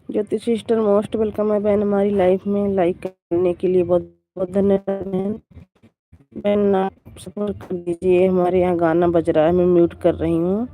ज्योति sister most welcome है बहन हमारी लाइफ में। लाइक करने के लिए बहुत बहुत धन्यवाद बहन। बहन आप सपोर्ट कर दीजिए, हमारे यहाँ गाना बज रहा है, मैं म्यूट कर रही हूँ।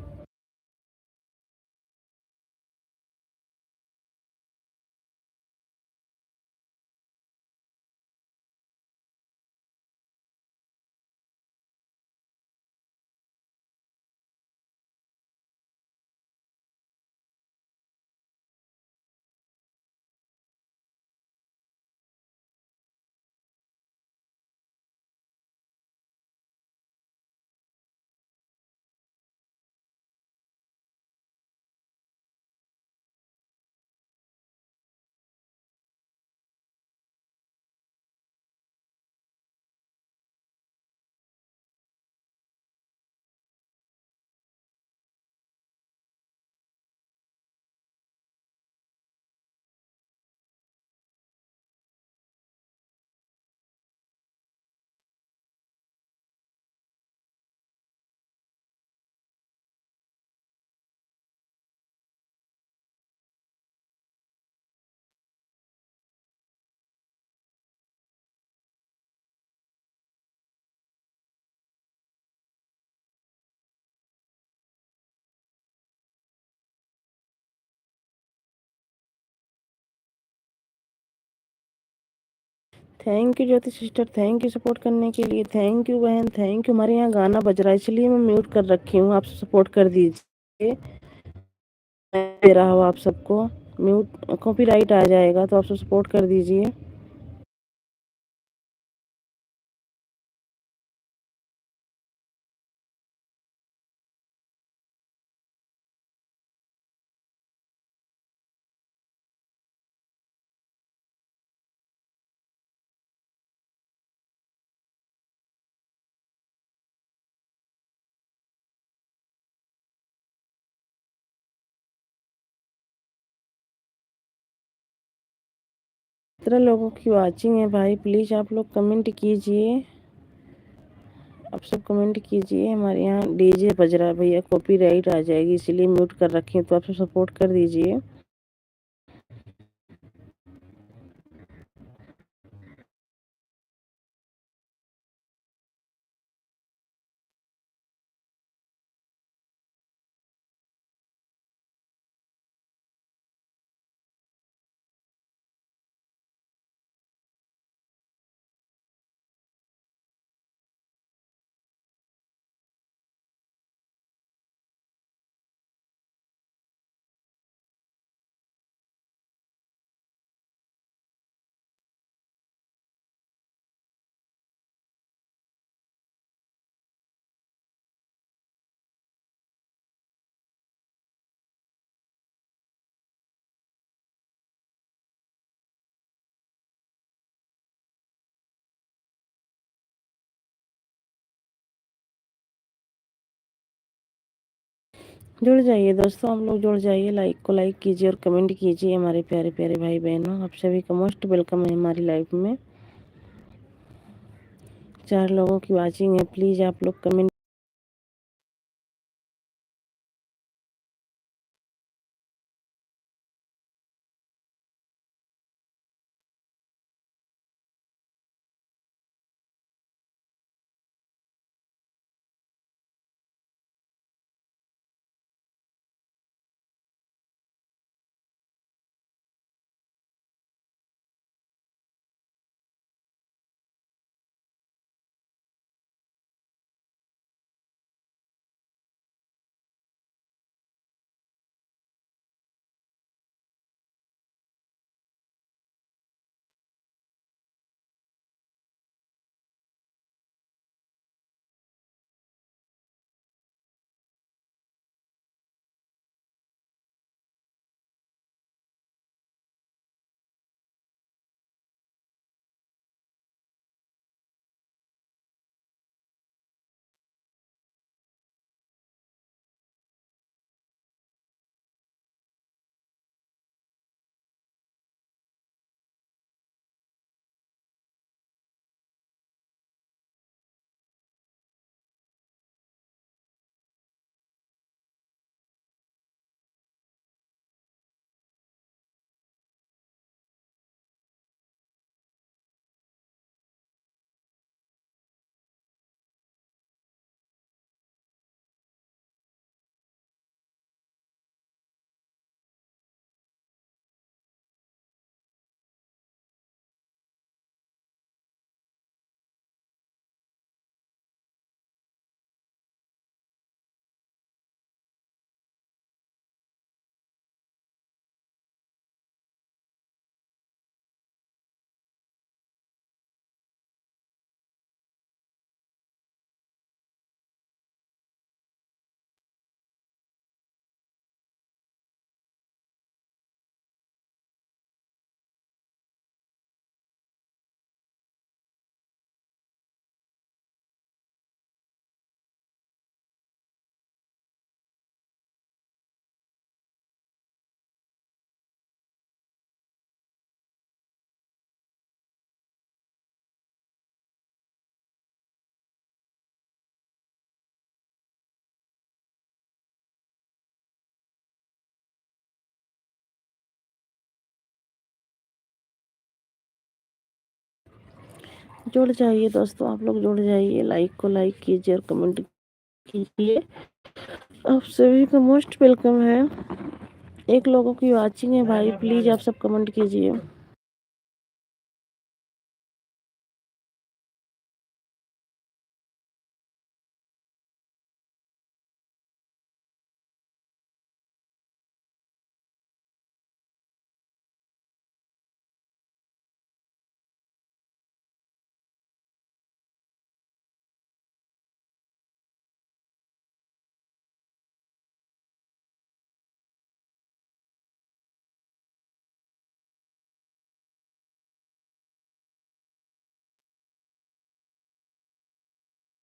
Thank you Jyoti sister, thank you support करने के लिए। थैंक यू बहन, थैंक यू। हमारे यहाँ गाना बज रहा है इसलिए मैं म्यूट कर रखी हूँ, आप सपोर्ट कर दीजिए। दे रहा हो आप सबको, म्यूट कॉपीराइट आ जाएगा तो आप सब सपोर्ट कर दीजिए। इतना लोगों की वॉचिंग है भाई, प्लीज आप लोग कमेंट कीजिए। आप सब कमेंट कीजिए। हमारे यहाँ डीजे बज रहा है भैया, कॉपीराइट आ जाएगी इसीलिए म्यूट कर रखे हैं, तो आप सब सपोर्ट कर दीजिए। जुड़ जाइए दोस्तों, हम लोग जुड़ जाइए। लाइक को लाइक कीजिए और कमेंट कीजिए। हमारे प्यारे प्यारे भाई बहनों, आप सभी का मोस्ट वेलकम है हमारी लाइफ में। 4 लोगों की वॉचिंग है, प्लीज आप लोग कमेंट जुड़ जाइए दोस्तों, आप लोग जुड़ जाइए, लाइक को लाइक कीजिए और कमेंट कीजिए। आप सभी का मोस्ट वेलकम है। एक लोगों की वाचिंग है भाई, प्लीज आप सब कमेंट कीजिए।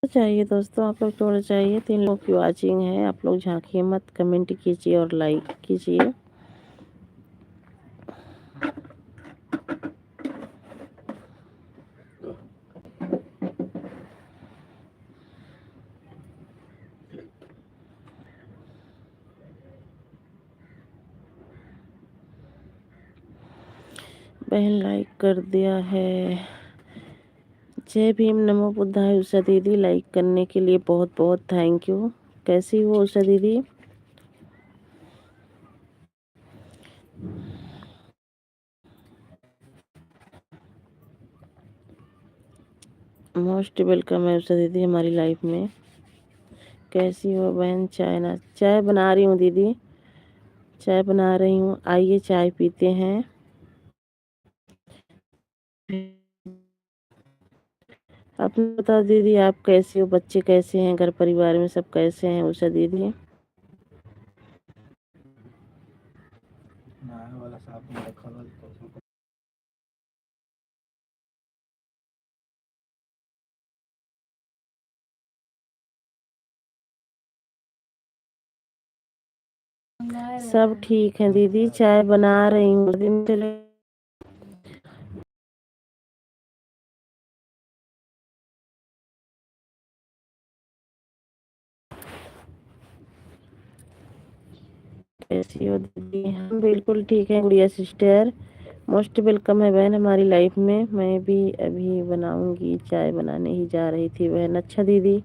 चाहिए दोस्तों, आप लोग जुड़ जाइए। 3 लोगों की वाचिंग है, आप लोग झांकिए मत, कमेंट कीजिए और लाइक कीजिए। बहन लाइक कर दिया है। जय भीम, नमो बुद्धाय। उषा दीदी लाइक करने के लिए बहुत बहुत थैंक यू। कैसी हो उषा दीदी? मोस्ट वेलकम है उषा दीदी हमारी लाइफ में। कैसी हो बहन? चाय बना रही हूँ दीदी, चाय बना रही हूँ, आइए चाय पीते हैं। अपने बताओ दीदी, आप कैसी हो? बच्चे कैसे हैं? घर परिवार में सब कैसे हैं उषा दीदी? सब ठीक है दीदी, चाय बना रही हूँ। दिन चले कैसी हो दीदी? हम बिल्कुल ठीक है गुड़िया सिस्टर। मोस्ट वेलकम है बहन हमारी लाइफ में। मैं भी अभी बनाऊंगी, चाय बनाने ही जा रही थी बहन। अच्छा दीदी,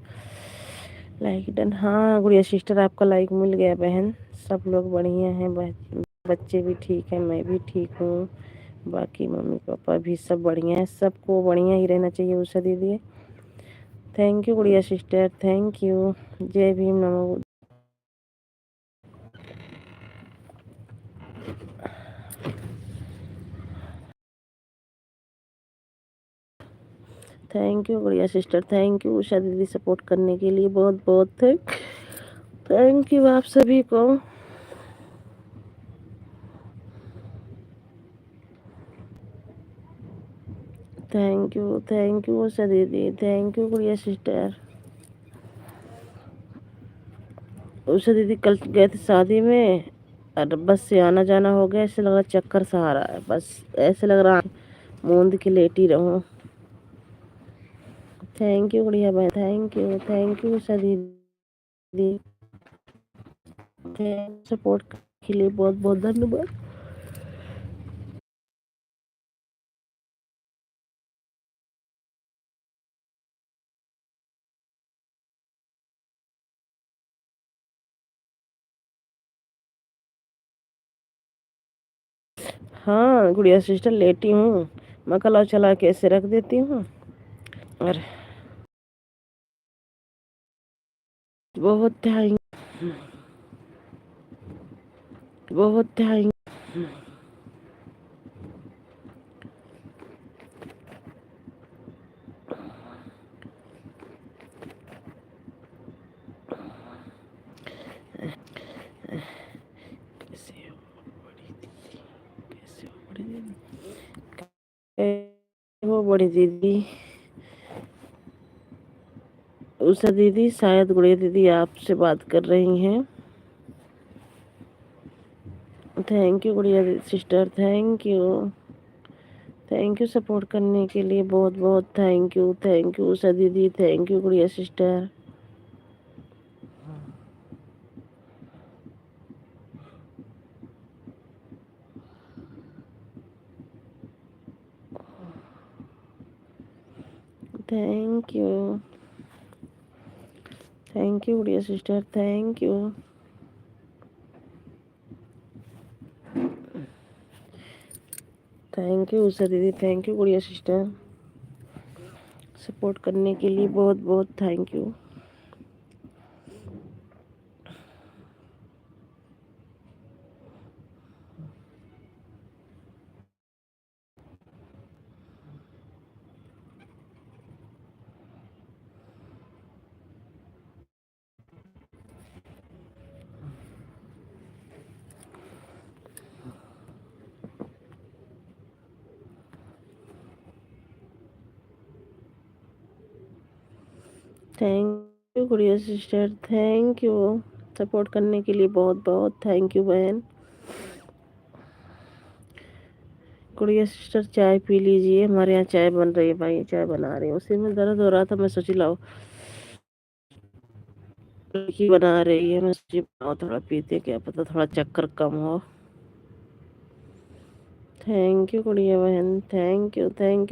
लाइक डन। हाँ गुड़िया सिस्टर, आपका लाइक मिल गया बहन। सब लोग बढ़िया हैं, बच्चे भी ठीक हैं, मैं भी ठीक हूँ, बाकी मम्मी पापा भी सब बढ़िया हैं। सबको बढ़िया ही रहना चाहिए उषा दीदी। Thank you Gudiya sister, thank you. जय भीम, नमो। Thank you Gudiya sister, thank you Usha दीदी सपोर्ट करने के लिए बहुत बहुत थैंक यू आप सभी को। थैंक यू उषा दीदी, thank you Gudiya sister. Usha दीदी कल गए थे शादी में और बस से आना जाना हो गया, ऐसे लग रहा चक्कर सा आ रहा है, बस ऐसे लग रहा मूंद के लेटी रहूं। थैंक यू गुड़िया भाई, थैंक यू उषा दीदी, सपोर्ट के लिए बहुत बहुत धन्यवाद। हाँ गुड़िया सिस्टर लेटी हूँ, मैं कल चला के ऐसे रख देती हूँ और बहुत थैंक बहुत थैंक कैसे हो बड़ी दीदी? कैसे हो बड़ी दीदी? कैसे हो बड़ी दीदी? उषा दीदी शायद गुड़िया दीदी आपसे बात कर रही हैं। Thank you Gudiya sister, thank you support करने के लिए बहुत बहुत थैंक यू उषा दीदी, thank you Gudiya sister. Thank you Gudiya sister, thank you. Thank you Usha दीदी, thank you Gudiya sister, support करने के लिए बहुत बहुत thank you. Thank you Gudiya sister, thank you support करने के लिए बहुत बहुत थैंक यू बहन। गुड़िया सिस्टर चाय पी लीजिए, हमारे यहाँ चाय बन रही है भाई, चाय बना रही हूँ, उसी में दर्द हो रहा था, मैं सोची लाओ लड़की बना रही है, मैं सोची बनाओ थोड़ा पीते, क्या पता थोड़ा चक्कर कम हो। थैंक यू गुड़िया बहन, थैंक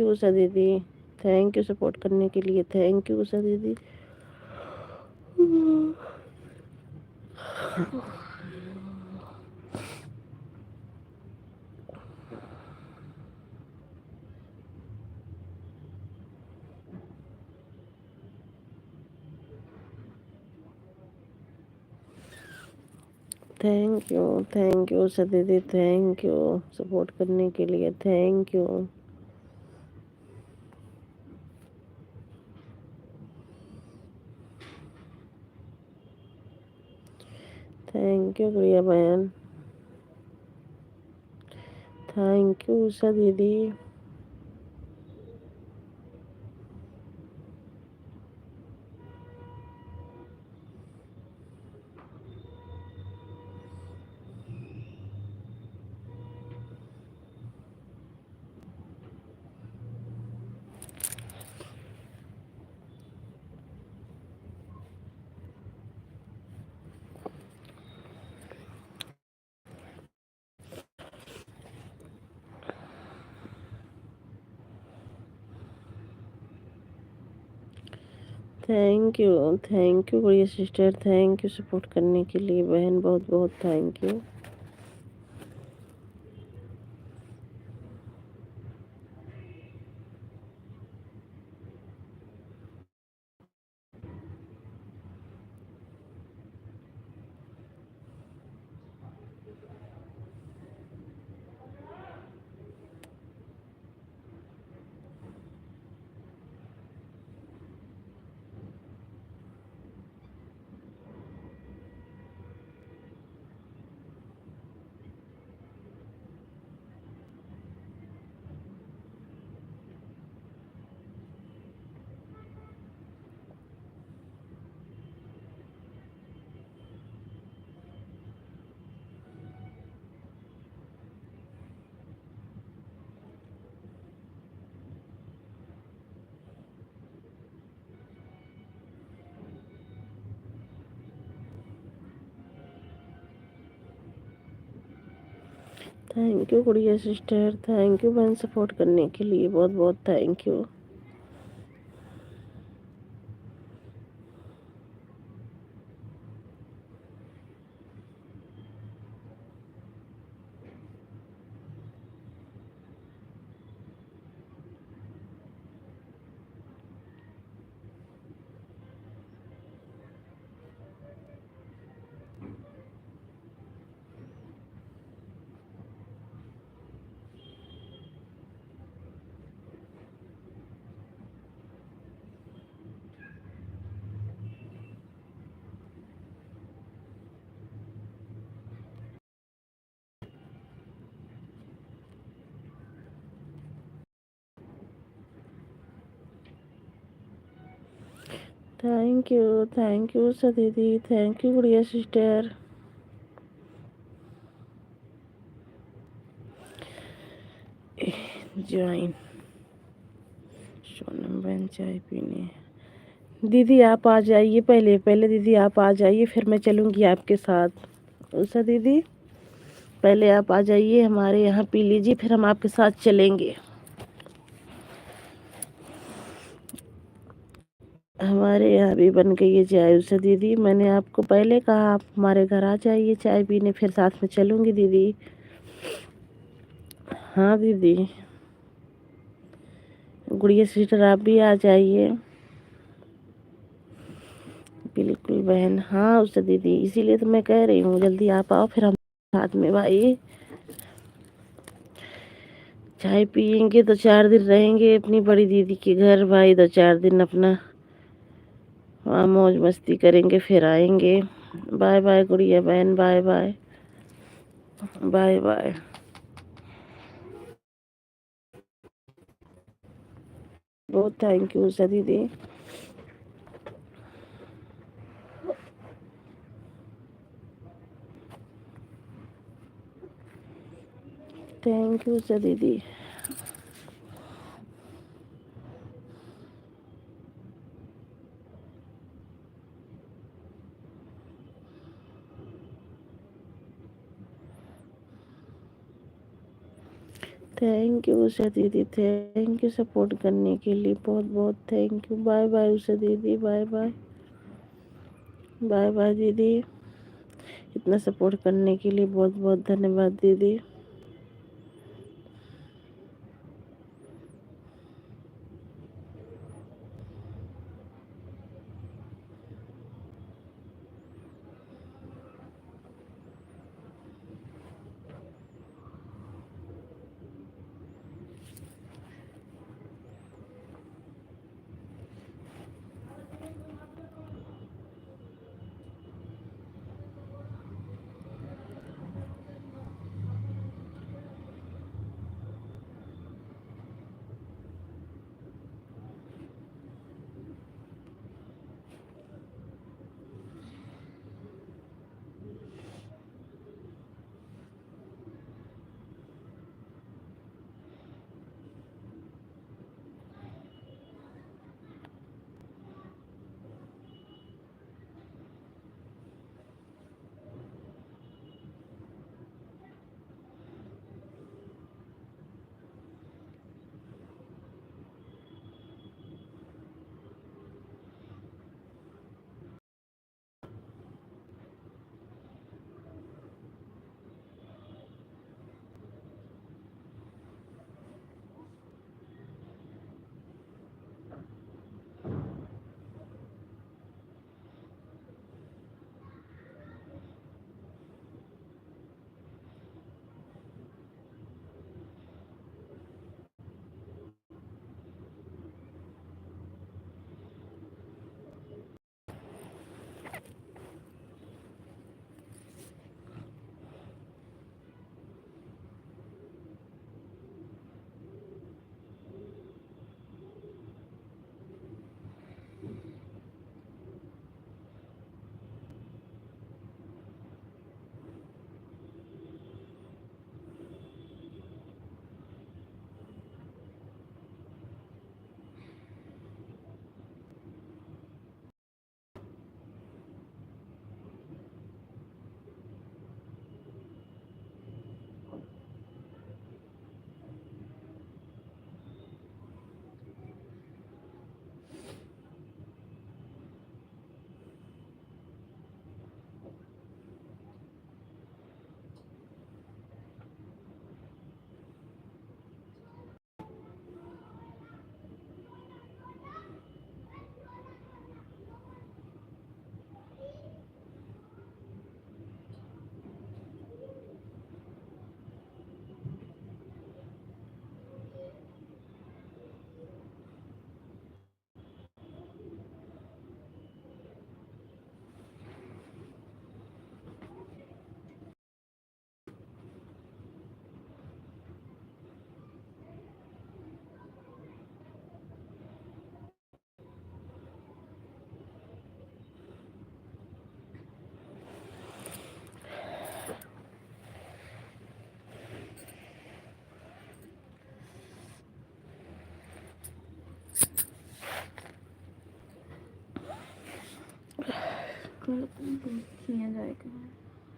यू उषा दीदी, थैंक यू सपोर्ट करने के लिए, थैंक यू उषा दीदी। थैंक यू उषा दीदी, थैंक यू सपोर्ट करने के लिए, थैंक यू। थैंक यू गुड़िया बहन, थैंक यू उषा दीदी। Thank you Gudiya sister, thank you support करने के लिए बहन, बहुत बहुत thank you. Thank you Gudiya sister, thank you बहन सपोर्ट करने के लिए, बहुत बहुत thank you. Thank you Usha दीदी, thank you Gudiya sister. Join Sonam बहन चाय पीने, दीदी आप आ जाइए, पहले पहले दीदी आप आ जाइए, फिर मैं चलूँगी आपके साथ। उषा दीदी पहले आप आ जाइए, हमारे यहाँ पी लीजिए, फिर हम आपके साथ चलेंगे। हमारे यहाँ भी बन गई है चाय उषा दीदी। मैंने आपको पहले कहा आप हमारे घर आ जाइए चाय पीने, फिर साथ में चलूँगी दीदी। हाँ दीदी। गुड़िया सिस्टर आप भी आ जाइए। बिल्कुल बहन। हाँ उषा दीदी, इसीलिए तो मैं कह रही हूँ जल्दी आप आओ, फिर हम साथ में भाई चाय पियेंगे, 2-4 दिन रहेंगे अपनी बड़ी दीदी के घर भाई, 2-4 दिन अपना वहाँ मौज मस्ती करेंगे, फिर आएंगे। बाय बाय गुड़िया बहन, बाय बाय। Bye bye. बहुत थैंक यू उषा दीदी। थैंक यू उषा दीदी। थैंक यू उषा दीदी, थैंक यू सपोर्ट करने के लिए, बहुत बहुत thank you. Bye bye Usha दीदी, बाय बाय। बाय बाय दीदी। इतना सपोर्ट करने के लिए बहुत बहुत धन्यवाद दीदी।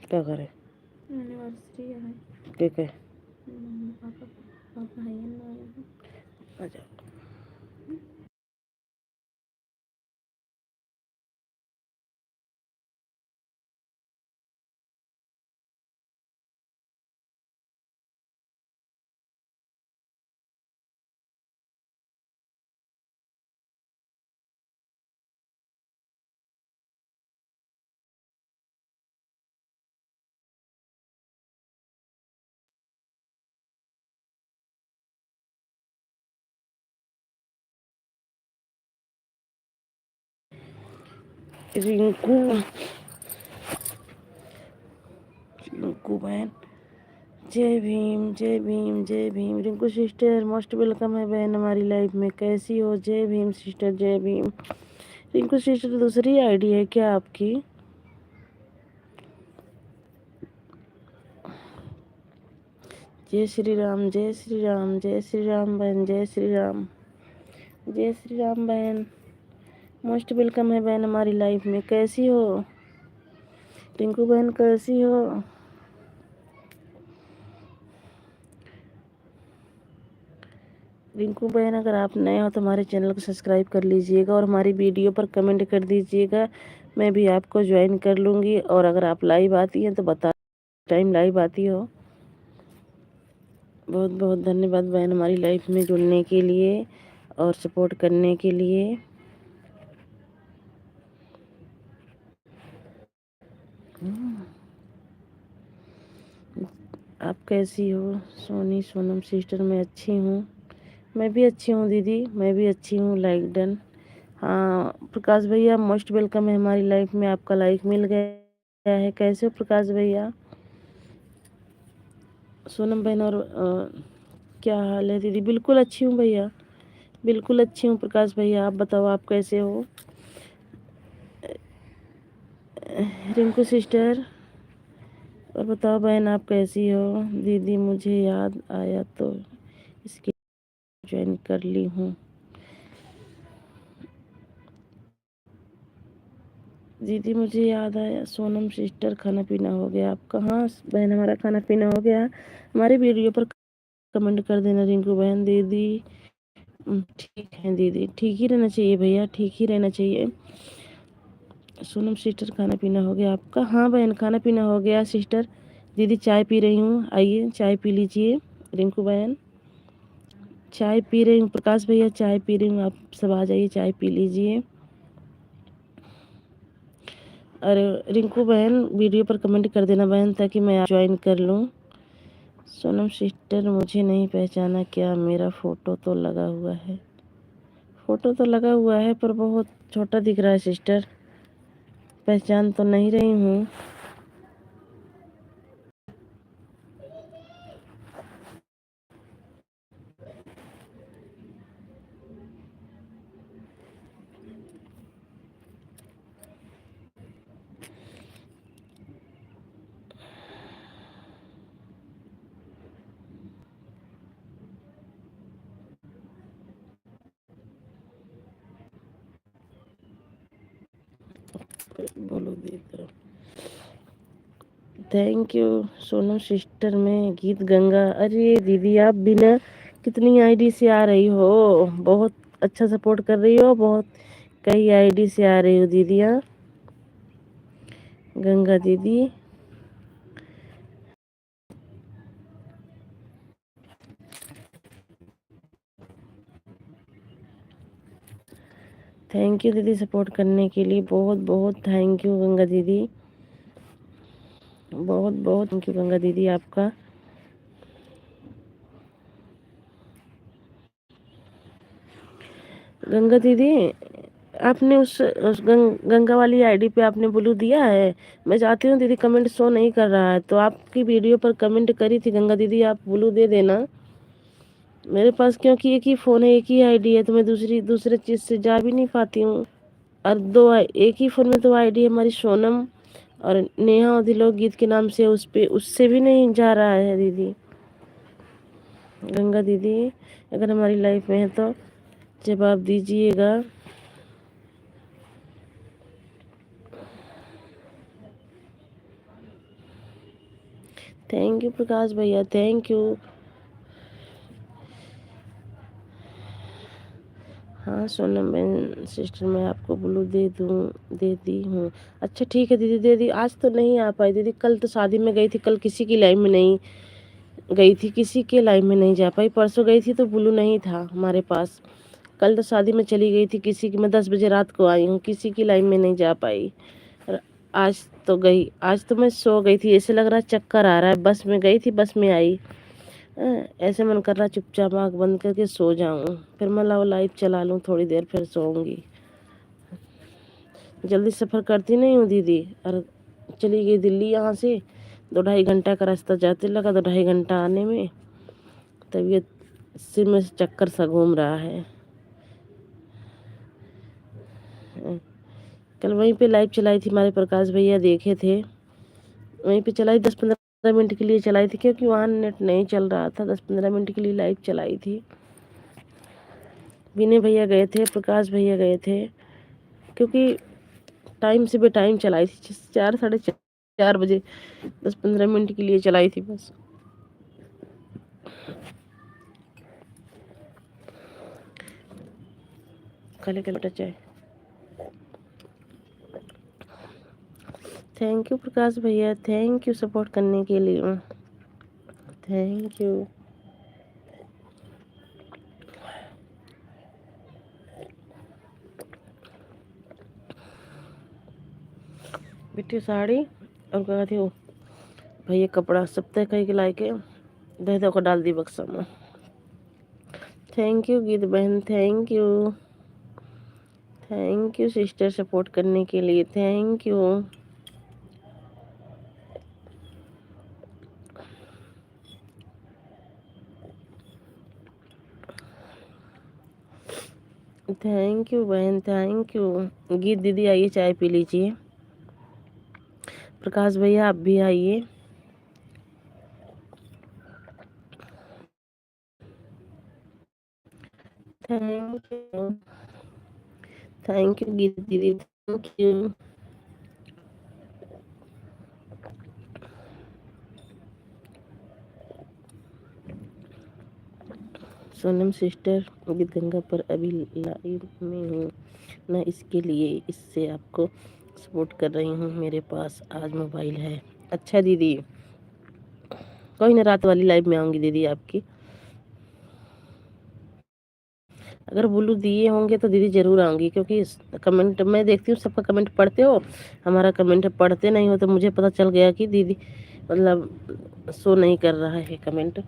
क्या करे एनिवर्सरी है के पापा पापा है ना। अच्छा। रिंकू रिंकू बहन, जय भीम जय भीम जय Bhim. Rinku sister most welcome है बहन हमारी लाइफ में, कैसी हो? जय भीम सिस्टर जय भीम। रिंकू सिस्टर दूसरी आईडी है क्या आपकी? जय श्री राम जय श्री राम जय श्री राम बहन, जय श्री राम जय श्री राम बहन। मोस्ट वेलकम है बहन हमारी लाइफ में, कैसी हो रिंकू बहन, कैसी हो? रिंकू बहन अगर आप नए हो तो हमारे चैनल को सब्सक्राइब कर लीजिएगा और हमारी वीडियो पर कमेंट कर दीजिएगा, मैं भी आपको ज्वाइन कर लूँगी। और अगर आप लाइव आती हैं तो बता टाइम लाइव आती हो। बहुत बहुत धन्यवाद बहन हमारी लाइफ में जुड़ने के लिए और सपोर्ट करने के लिए। आप कैसी हो सोनी सोनम सिस्टर? मैं अच्छी हूँ, मैं भी अच्छी हूँ दीदी, मैं भी अच्छी हूँ। Like done. हाँ प्रकाश भैया मोस्ट वेलकम है हमारी लाइफ में, आपका लाइक मिल गया है। कैसे हो प्रकाश भैया? सोनम बहन और क्या हाल है दीदी? बिल्कुल अच्छी हूँ भैया, बिल्कुल अच्छी हूँ प्रकाश भैया, आप बताओ आप कैसे हो? रिंकू सिस्टर और बताओ बहन आप कैसी हो? दीदी मुझे याद आया तो इसके ज्वाइन कर ली हूँ। दीदी मुझे याद आया। सोनम सिस्टर खाना पीना हो गया आपका? हाँ बहन हमारा खाना पीना हो गया। हमारे वीडियो पर कमेंट कर देना रिंकू बहन। दीदी ठीक है दीदी, ठीक ही रहना चाहिए भैया, ठीक ही रहना चाहिए। सोनम सिस्टर खाना पीना हो गया आपका? हाँ बहन खाना पीना हो गया सिस्टर। दीदी चाय पी रही हूँ, आइए चाय पी लीजिए। रिंकू बहन चाय पी रही हूँ, प्रकाश भैया चाय पी रही हूँ, आप सब आ जाइए चाय पी लीजिए। अरे रिंकू बहन वीडियो पर कमेंट कर देना बहन ताकि मैं ज्वाइन कर लूँ। सोनम सिस्टर मुझे नहीं पहचाना क्या? मेरा फ़ोटो तो लगा हुआ है, फ़ोटो तो लगा हुआ है पर बहुत छोटा दिख रहा है सिस्टर, पहचान तो नहीं रही हूँ। बोलो दीदी। थैंक यू सोनम सिस्टर में गीत गंगा। अरे दीदी आप बिना कितनी आईडी से आ रही हो, बहुत अच्छा सपोर्ट कर रही हो, बहुत कई आईडी से आ रही हो दीदी। हाँ गंगा दीदी थैंक यू दीदी सपोर्ट करने के लिए, बहुत बहुत थैंक यू गंगा दीदी, बहुत बहुत थैंक यू गंगा दीदी आपका। गंगा दीदी आपने उस गंगा वाली आईडी पे आपने ब्लू दिया है? मैं चाहती हूँ दीदी, कमेंट शो नहीं कर रहा है तो आपकी वीडियो पर कमेंट करी थी गंगा दीदी, आप ब्लू दे देना मेरे पास, क्योंकि एक ही फ़ोन है एक ही आईडी है तो मैं दूसरे चीज़ से जा भी नहीं पाती हूँ। और एक ही फ़ोन में 2 आईडी हमारी, सोनम और नेहा और गीत के नाम से, उस पे उससे भी नहीं जा रहा है दीदी। गंगा दीदी अगर हमारी लाइफ में है तो जवाब दीजिएगा। थैंक यू प्रकाश भैया, थैंक यू। हाँ सोनम बहन सिस्टर मैं आपको ब्लू दे दी हूँ। अच्छा ठीक है दीदी दे दी। आज तो नहीं आ पाई दीदी, कल तो शादी में गई थी, कल किसी की लाइफ में नहीं गई थी, किसी के लाइफ में नहीं जा पाई। परसों गई थी तो ब्लू नहीं था हमारे पास। कल तो शादी में चली गई थी किसी की, मैं 10 बजे रात को आई हूँ, किसी की लाइफ में नहीं जा पाई। और आज तो गई, आज तो मैं सो गई थी, ऐसे लग रहा चक्कर आ रहा है। बस में गई थी, बस में आई। ऐसे मन कर रहा चुपचाप आँख बंद करके सो जाऊं, फिर मैं लाइव चला लूं थोड़ी देर फिर सोऊंगी। जल्दी सफ़र करती नहीं हूँ दीदी, और चली गई दिल्ली यहाँ से। 2-2.5 घंटा का रास्ता जाते लगा, 2-2.5 घंटा आने में। तबीयत सिर में से चक्कर सा घूम रहा है। कल वहीं पे लाइव चलाई थी, हमारे प्रकाश भैया देखे थे। वहीं पे चलाई 10-15 मिनट के लिए चलाई थी, क्योंकि वहाँ नेट नहीं चल रहा था। 10-15 मिनट के लिए लाइव चलाई थी। विनय भैया गए थे, प्रकाश भैया गए थे, क्योंकि टाइम से बेटाइम चलाई थी। 4-4:30 बजे 10-15 मिनट के लिए चलाई थी बस। खाली का लोटा चाय। थैंक यू प्रकाश भैया, थैंक यू सपोर्ट करने के लिए, थैंक यू। बिट्टी साड़ी और क्या थी वो भैया कपड़ा सब तय कहीं के ला के दे दो को डाल दी बक्सा में। थैंक यू गीत बहन, थैंक यू सिस्टर सपोर्ट करने के लिए, थैंक यू। थैंक यू बहन, थैंक यू। गीत दीदी आइए चाय पी लीजिए। प्रकाश भैया आप भी आइए। थैंक यू, थैंक यू गीत दीदी, थैंक यू। सोनम सिस्टर गीत गंगा पर अभी लाइव में हूँ ना, इसके लिए इससे आपको सपोर्ट कर रही हूँ। मेरे पास आज मोबाइल है। अच्छा दीदी, कोई ना रात वाली लाइव में आऊँगी दीदी आपकी। अगर ब्लू दिए होंगे तो दीदी ज़रूर आऊँगी, क्योंकि कमेंट मैं देखती हूँ, सबका कमेंट पढ़ते हो, हमारा कमेंट पढ़ते नहीं हो, तो मुझे पता चल गया कि दीदी मतलब शो नहीं कर रहा है कमेंट।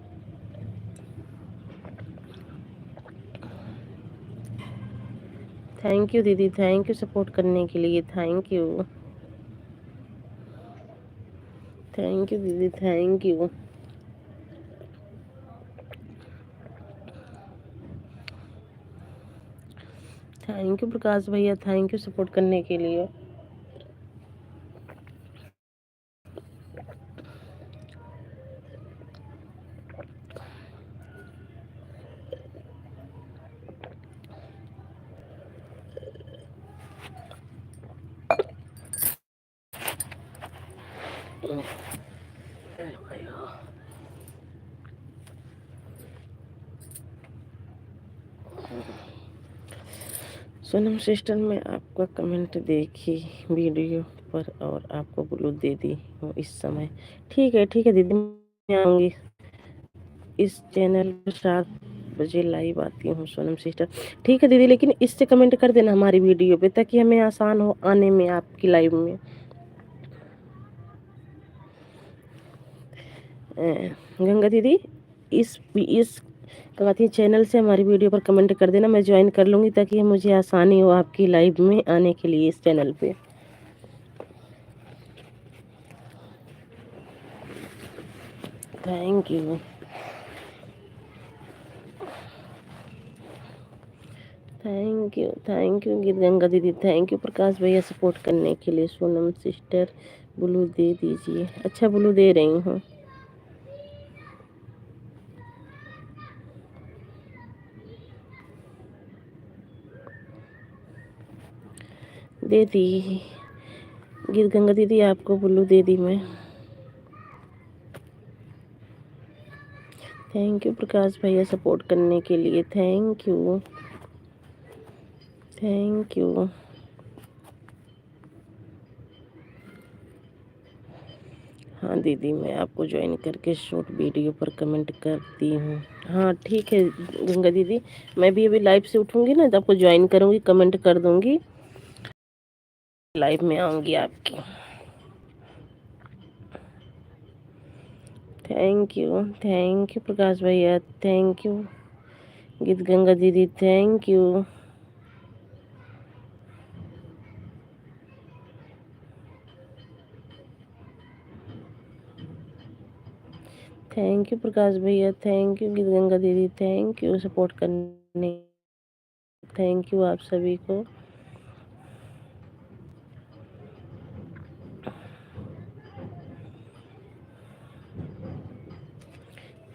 थैंक यू दीदी, थैंक यू सपोर्ट करने के लिए, थैंक यू, थैंक यू दीदी, thank you. Thank you Prakash भैया, थैंक यू सपोर्ट करने के लिए। सोनम सिस्टर मैं आपका कमेंट देखी वीडियो पर, और आपको ब्लू दे दी हूँ इस समय। ठीक है दीदी, मैं आऊँगी इस चैनल पर 7 बजे लाइव आती हूँ सोनम सिस्टर। ठीक है दीदी, लेकिन इससे कमेंट कर देना हमारी वीडियो पे, ताकि हमें आसान हो आने में आपकी लाइव में। गंगा दीदी इस क्या कहती है चैनल से हमारी वीडियो पर कमेंट कर देना, मैं ज्वाइन कर लूँगी, ताकि मुझे आसानी हो आपकी लाइव में आने के लिए इस चैनल पे। थैंक यू, थैंक यू गीत गंगा दीदी, थैंक यू प्रकाश भैया सपोर्ट करने के लिए। सोनम सिस्टर ब्लू दे दीजिए। अच्छा ब्लू दे रही हूँ। दे दी गीत गंगा दीदी, आपको ब्लू दे दी मैं। थैंक यू प्रकाश भैया सपोर्ट करने के लिए, थैंक यू, थैंक यू। हाँ दीदी, मैं आपको ज्वाइन करके शॉर्ट वीडियो पर कमेंट करती हूँ। हाँ ठीक है गंगा दीदी, मैं भी अभी लाइव से उठूँगी ना, तो आपको ज्वाइन करूँगी, कमेंट कर दूँगी, लाइव में आऊँगी आपकी। थैंक यू प्रकाश भैया, थैंक यू गीत गंगा दीदी, thank you. Thank you Prakash भैया, थैंक यू गीत-गंगा दीदी, थैंक यू सपोर्ट करने, थैंक यू आप सभी को।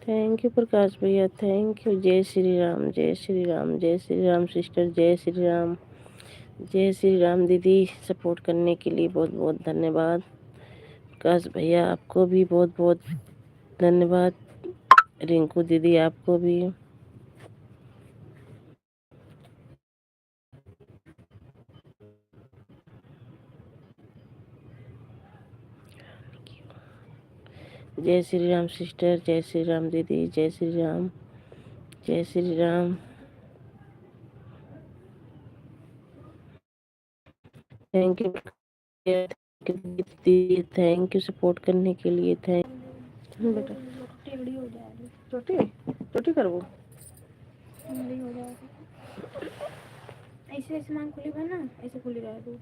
थैंक यू प्रकाश भैया, थैंक यू। जय श्री राम, जय श्री राम, जय श्री राम सिस्टर, जय श्री राम, जय श्री राम दीदी। सपोर्ट करने के लिए बहुत बहुत धन्यवाद। प्रकाश भैया आपको भी बहुत बहुत धन्यवाद। रिंकू दीदी आपको भी। जय श्री राम सिस्टर, जय श्री राम दीदी, जय श्री राम, जय श्री राम। थैंक यू दीदी, थैंक यू सपोर्ट करने के लिए। थैंक बेटा। छोटी छोटी कर वो ऐसे ऐसे खुली है ना, ऐसे खुली रहा है।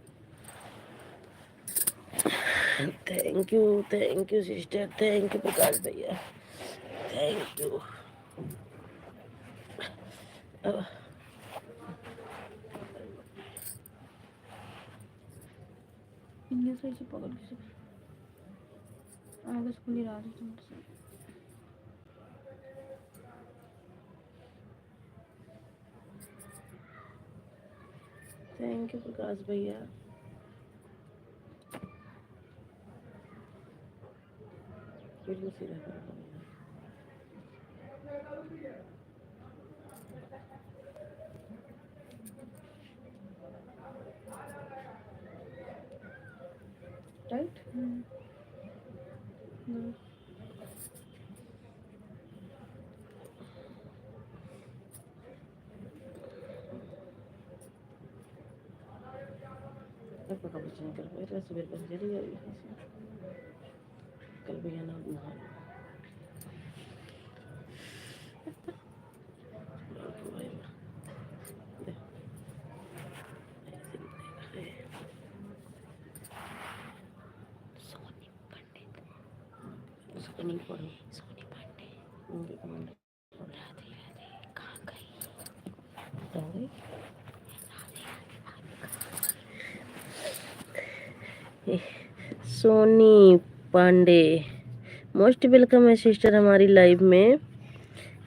Thank you sister, thank you Prakash भैया, थैंक यू। पकड़ के आगे खुली रहा है। थैंक यू प्रकाश भैया। राइट। कल भैया ना सोनी पांडे, सोनी पांडे, राधे राधे, कहाँ गई? सोनी पांडे, मोस्ट वेलकम है सिस्टर हमारी लाइव में।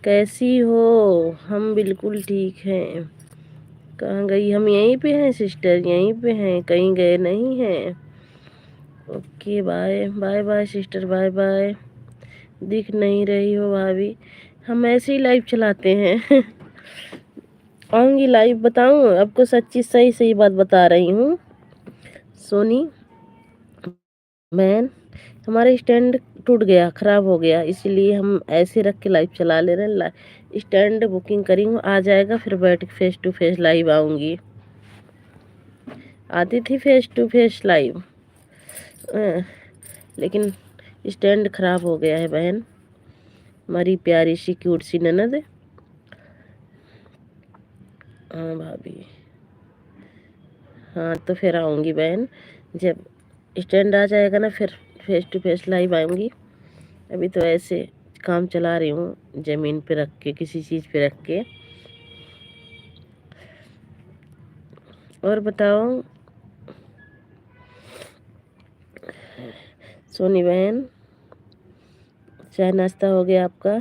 कैसी हो? हम बिल्कुल ठीक हैं। कहाँ गई? हम यहीं पे हैं सिस्टर, यहीं पे हैं, कहीं गए नहीं हैं। Okay bye bye bye sister, bye bye. दिख नहीं रही हो भाभी, हम ऐसे ही लाइव चलाते हैं। आऊँगी लाइव, बताऊँ आपको सच्ची सही सही बात बता रही हूँ। सोनी बहन, हमारा स्टैंड टूट गया, ख़राब हो गया, इसीलिए हम ऐसे रख के लाइव चला ले रहे हैं। स्टैंड बुकिंग करी हूँ, आ जाएगा फिर बैठ के फेस टू फेस लाइव आऊँगी। आती थी फेस टू फेस लाइव, लेकिन स्टैंड ख़राब हो गया है बहन। हमारी प्यारी सी क्यूट सी ननद। हाँ भाभी, हाँ तो फिर आऊँगी बहन, जब स्टैंड आ जाएगा ना फिर फेस टू फेस लाइव आऊँगी। अभी तो ऐसे काम चला रही हूँ ज़मीन पे रख के, किसी चीज़ पे रख के। और बताओ सोनी बहन, चाय नाश्ता हो गया आपका?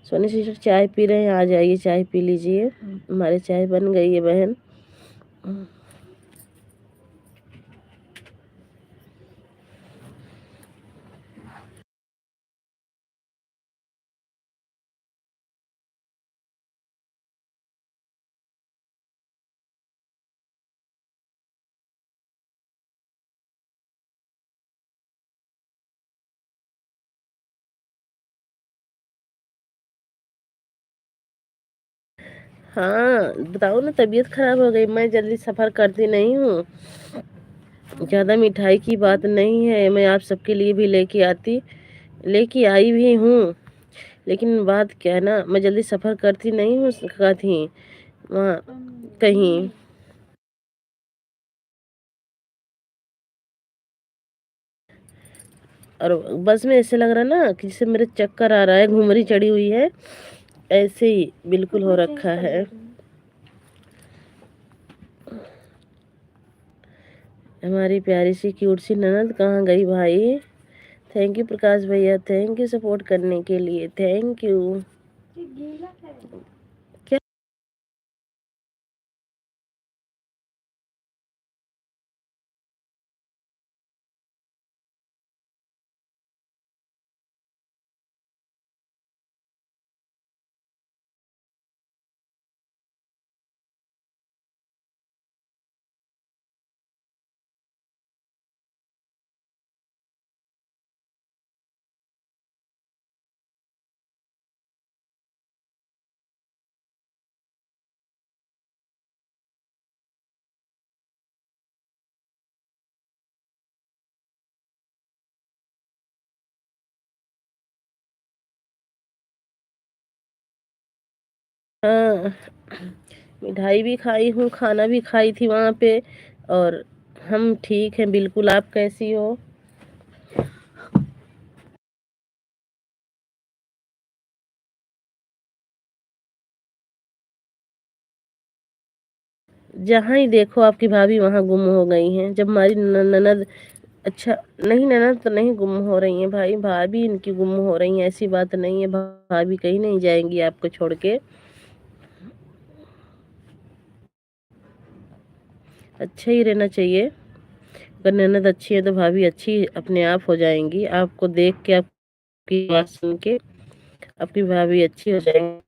सोनी सिस्टर चाय पी रहे हैं, आ जाइए चाय पी लीजिए। हमारी चाय बन गई है बहन। हाँ बताओ ना, तबीयत खराब हो गई। मैं जल्दी सफ़र करती नहीं हूँ, ज़्यादा मिठाई की बात नहीं है। मैं आप सबके लिए भी लेके आई भी हूँ, लेकिन बात क्या है ना, मैं जल्दी सफ़र करती नहीं हूँ कहीं वहाँ कहीं। और बस में ऐसे लग रहा ना कि जैसे मेरे चक्कर आ रहा है, घुमरी चढ़ी हुई है, ऐसे ही बिल्कुल हो रखा है। हमारी प्यारी सी क्यूट सी ननद कहाँ गई भाई? थैंक यू प्रकाश भैया, थैंक यू सपोर्ट करने के लिए, थैंक यू। क्या? हाँ, मिठाई भी खाई हूँ, खाना भी खाई थी वहाँ पे। और हम ठीक हैं बिल्कुल। आप कैसी हो? जहाँ ही देखो आपकी भाभी वहाँ गुम हो गई हैं। जब हमारी ननद, अच्छा नहीं, ननद तो नहीं गुम हो रही हैं भाई, भाभी इनकी गुम हो रही हैं। ऐसी बात नहीं है, भाभी कहीं नहीं जाएंगी आपको छोड़ के। अच्छा ही रहना चाहिए। अगर ननद अच्छी है तो भाभी अच्छी अपने आप हो जाएंगी। आपको देख के, आपकी बात सुन के आपकी भाभी अच्छी हो जाएंगी।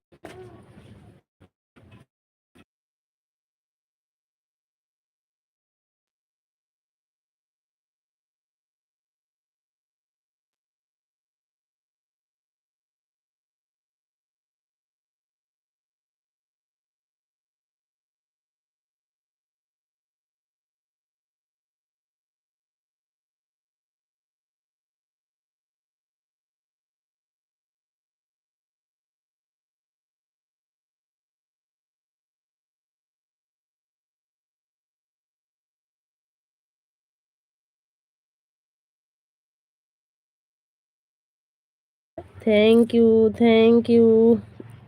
Thank you, thank you.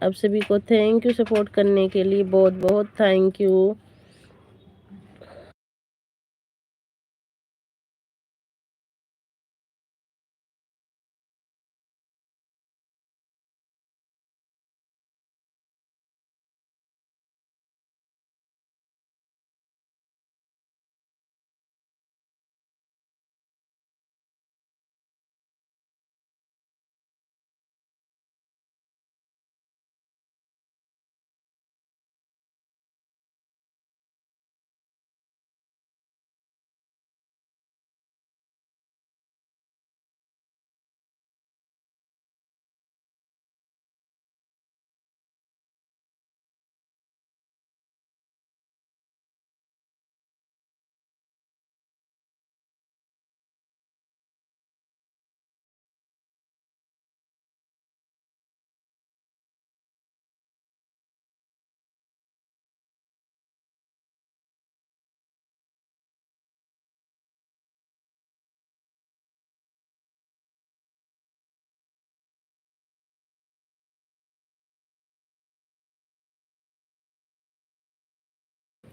आप सभी को थैंक यू सपोर्ट करने के लिए, बहुत बहुत thank you.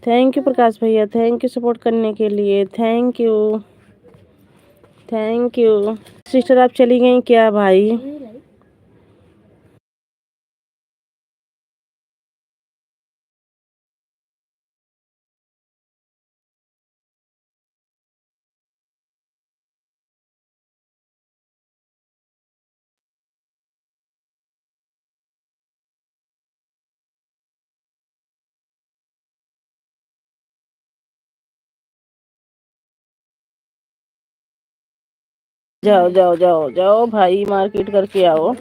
Thank you Prakash भैया, थैंक यू सपोर्ट करने के लिए, thank you, thank you. Sister आप चली गई क्या भाई? जाओ जाओ जाओ जाओ भाई, मार्केट करके आओ।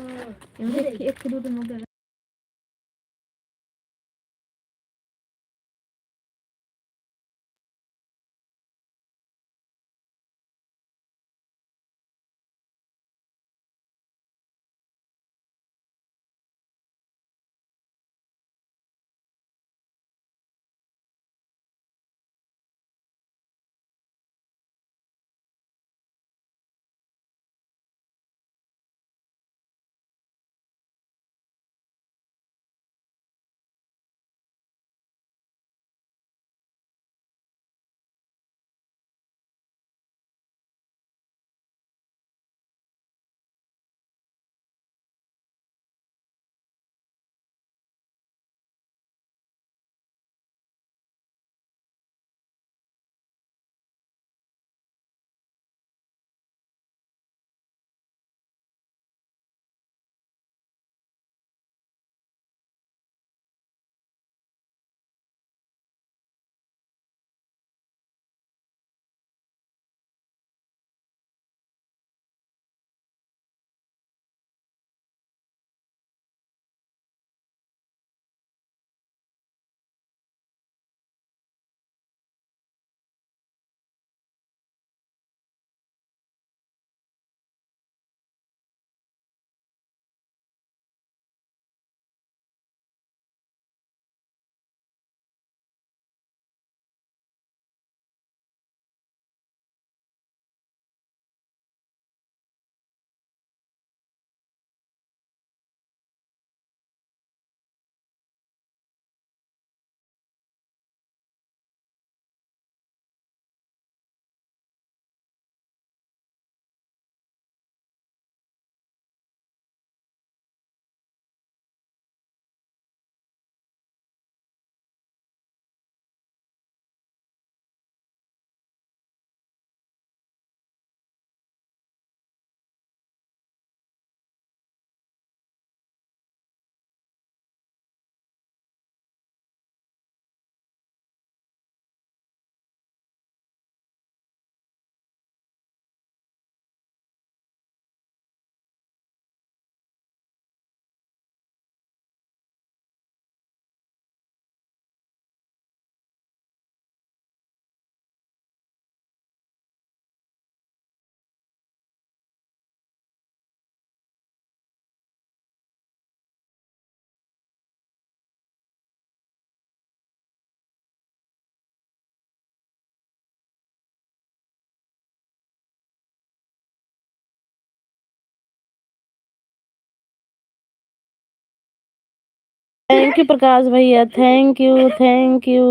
थैंक यू प्रकाश भैया, thank you, thank you.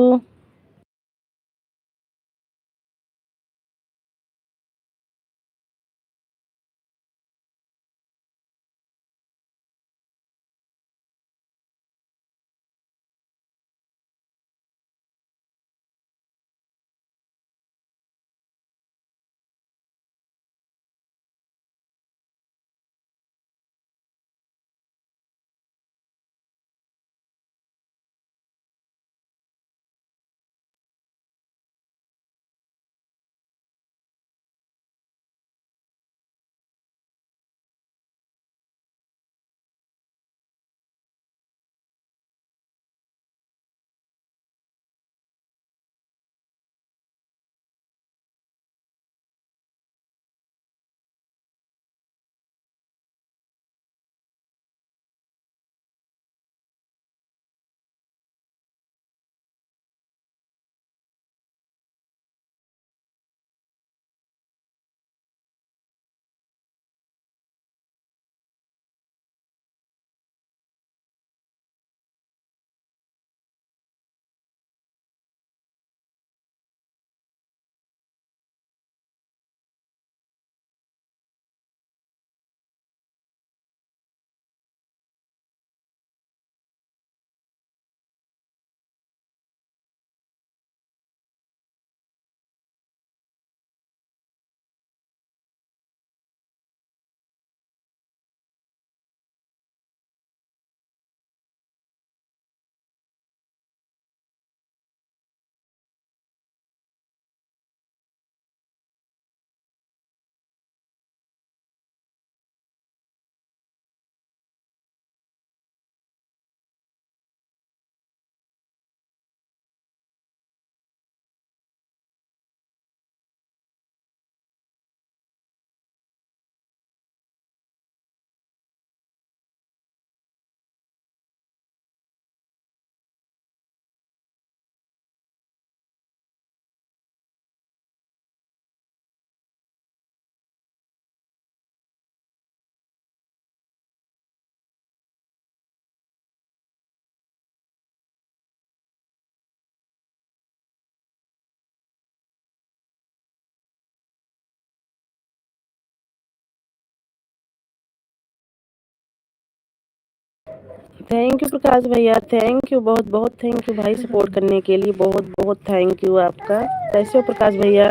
Thank you Prakash भैया, थैंक यू, बहुत बहुत थैंक यू भाई सपोर्ट करने के लिए, बहुत बहुत थैंक यू आपका। कैसे हो प्रकाश भैया?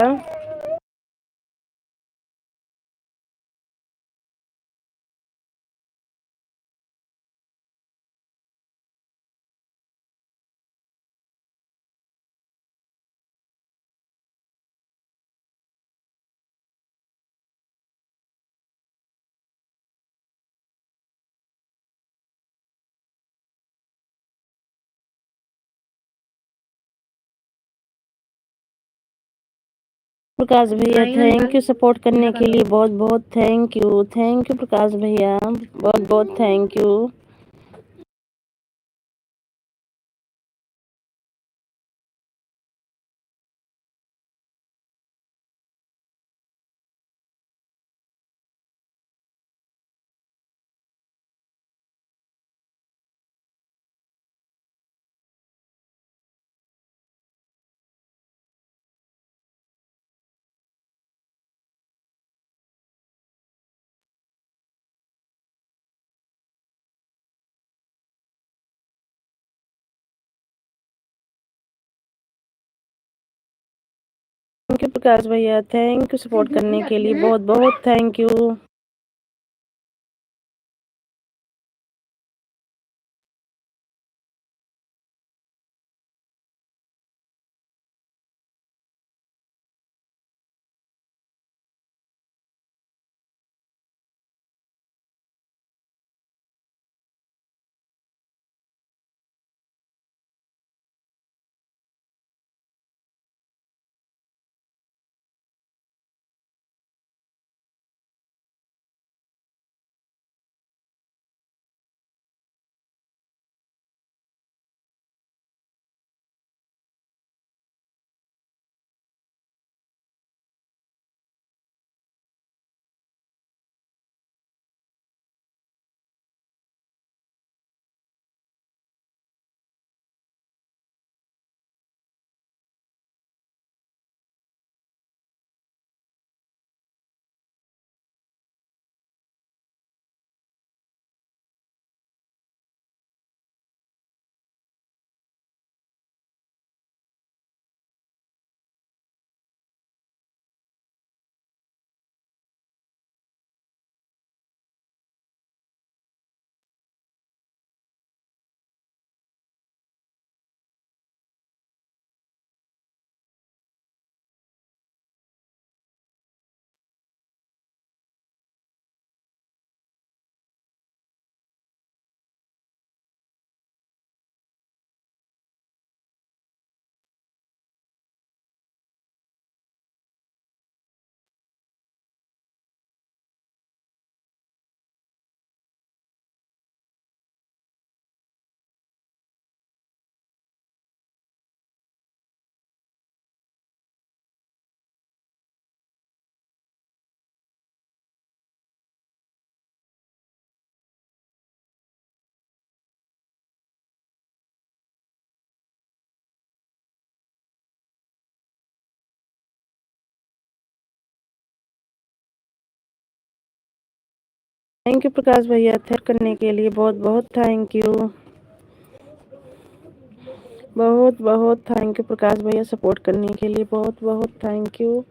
प्रकाश भैया थैंक यू सपोर्ट करने के लिए, बहुत बहुत थैंक यू प्रकाश भैया, बहुत बहुत thank you. Thank you Prakash भैया, थैंक यू सपोर्ट करने के लिए, बहुत बहुत thank you. Thank you Prakash भैया करने के लिए बहुत बहुत थैंक यू। बहुत बहुत थैंक यू प्रकाश भैया सपोर्ट करने के लिए बहुत बहुत थैंक यू।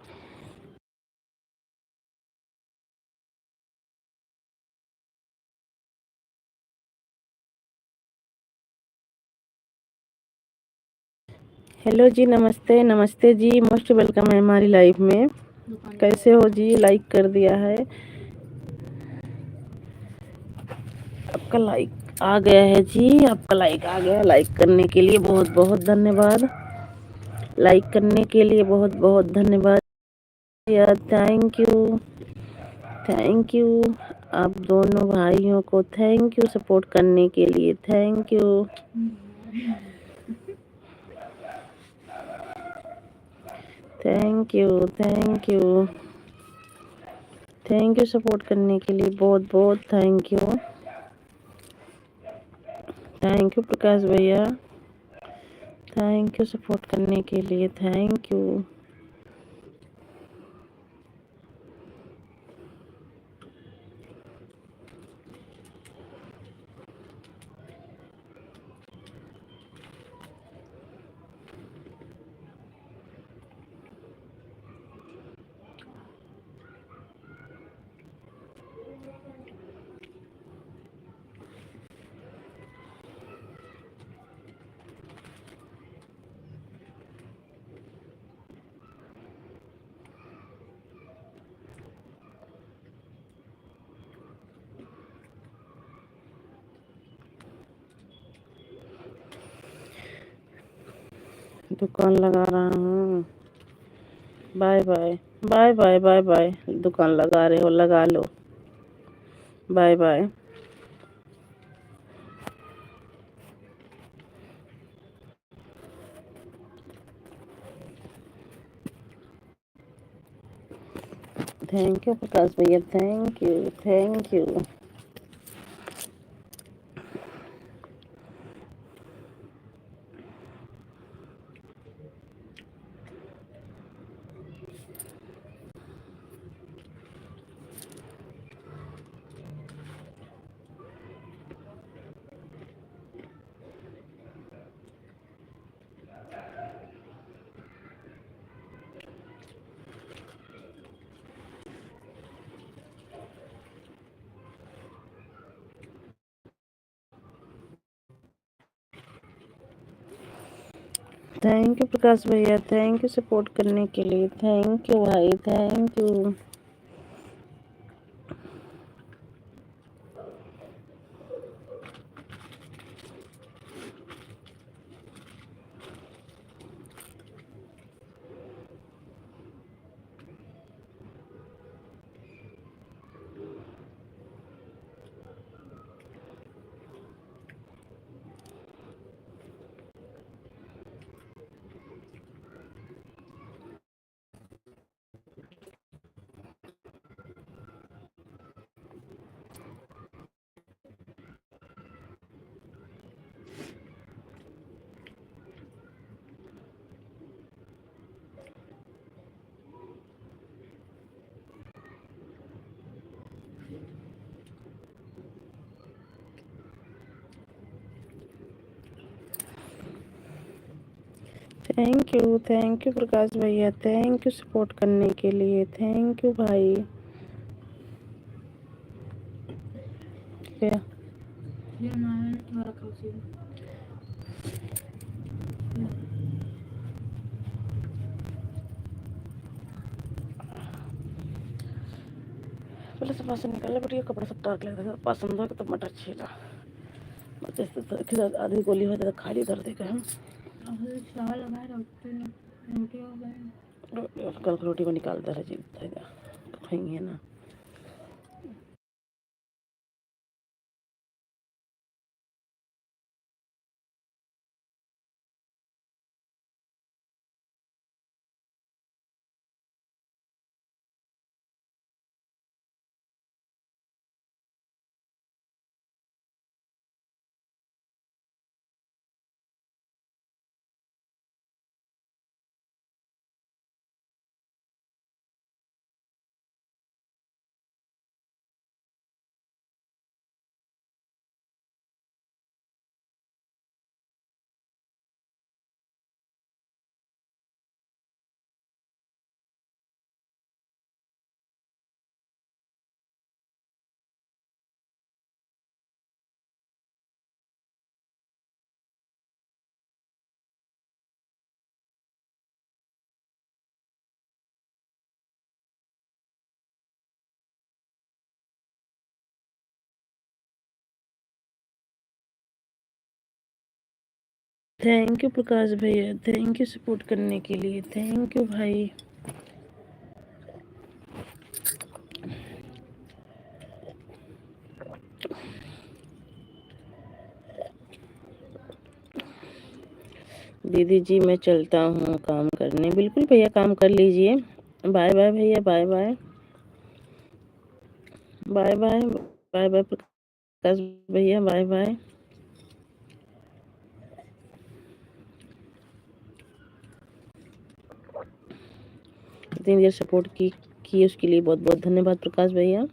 हेलो जी, नमस्ते नमस्ते जी, मोस्ट वेलकम है हमारी लाइफ में। कैसे हो जी? लाइक कर दिया है, आपका लाइक आ गया है जी, आपका लाइक आ गया। लाइक करने के लिए बहुत बहुत धन्यवाद। लाइक करने के लिए बहुत बहुत धन्यवाद यार, थैंक यू थैंक यू। आप दोनों भाइयों को थैंक यू सपोर्ट करने के लिए, thank you thank you thank you thank you support करने के लिए बहुत बहुत thank you. Thank you Prakash भैया, थैंक यू सपोर्ट करने के लिए, थैंक यू। दुकान लगा रहा हूँ। Bye bye bye bye bye bye. दुकान लगा रहे हो, लगा लो। Bye bye. Thank you Prakash भैया, thank you thank you. Thank you Prakash भैया, थैंक यू सपोर्ट करने के लिए, थैंक यू भाई, thank you. Thank you Prakash भैया, थैंक यू सपोर्ट करने के लिए, थैंक यू भाई। क्या पहले से बाहर निकालना बढ़िया, कपड़ा सब डार्क लग रहा था, पसंद हो तो मटर छीला आधी गोली हो तो खाली कर देगा हम। कल रोटी को निकाल दे रहे जी, खाएंगे ना। थैंक यू प्रकाश भैया, थैंक यू सपोर्ट करने के लिए, थैंक यू भाई। दीदी जी मैं चलता हूँ काम करने। बिल्कुल भैया काम कर लीजिए। बाय बाय भैया, bye bye, bye bye, bye bye Prakash भैया, बाय बाय। इतनी देर सपोर्ट की उसके लिए बहुत बहुत धन्यवाद प्रकाश भैया।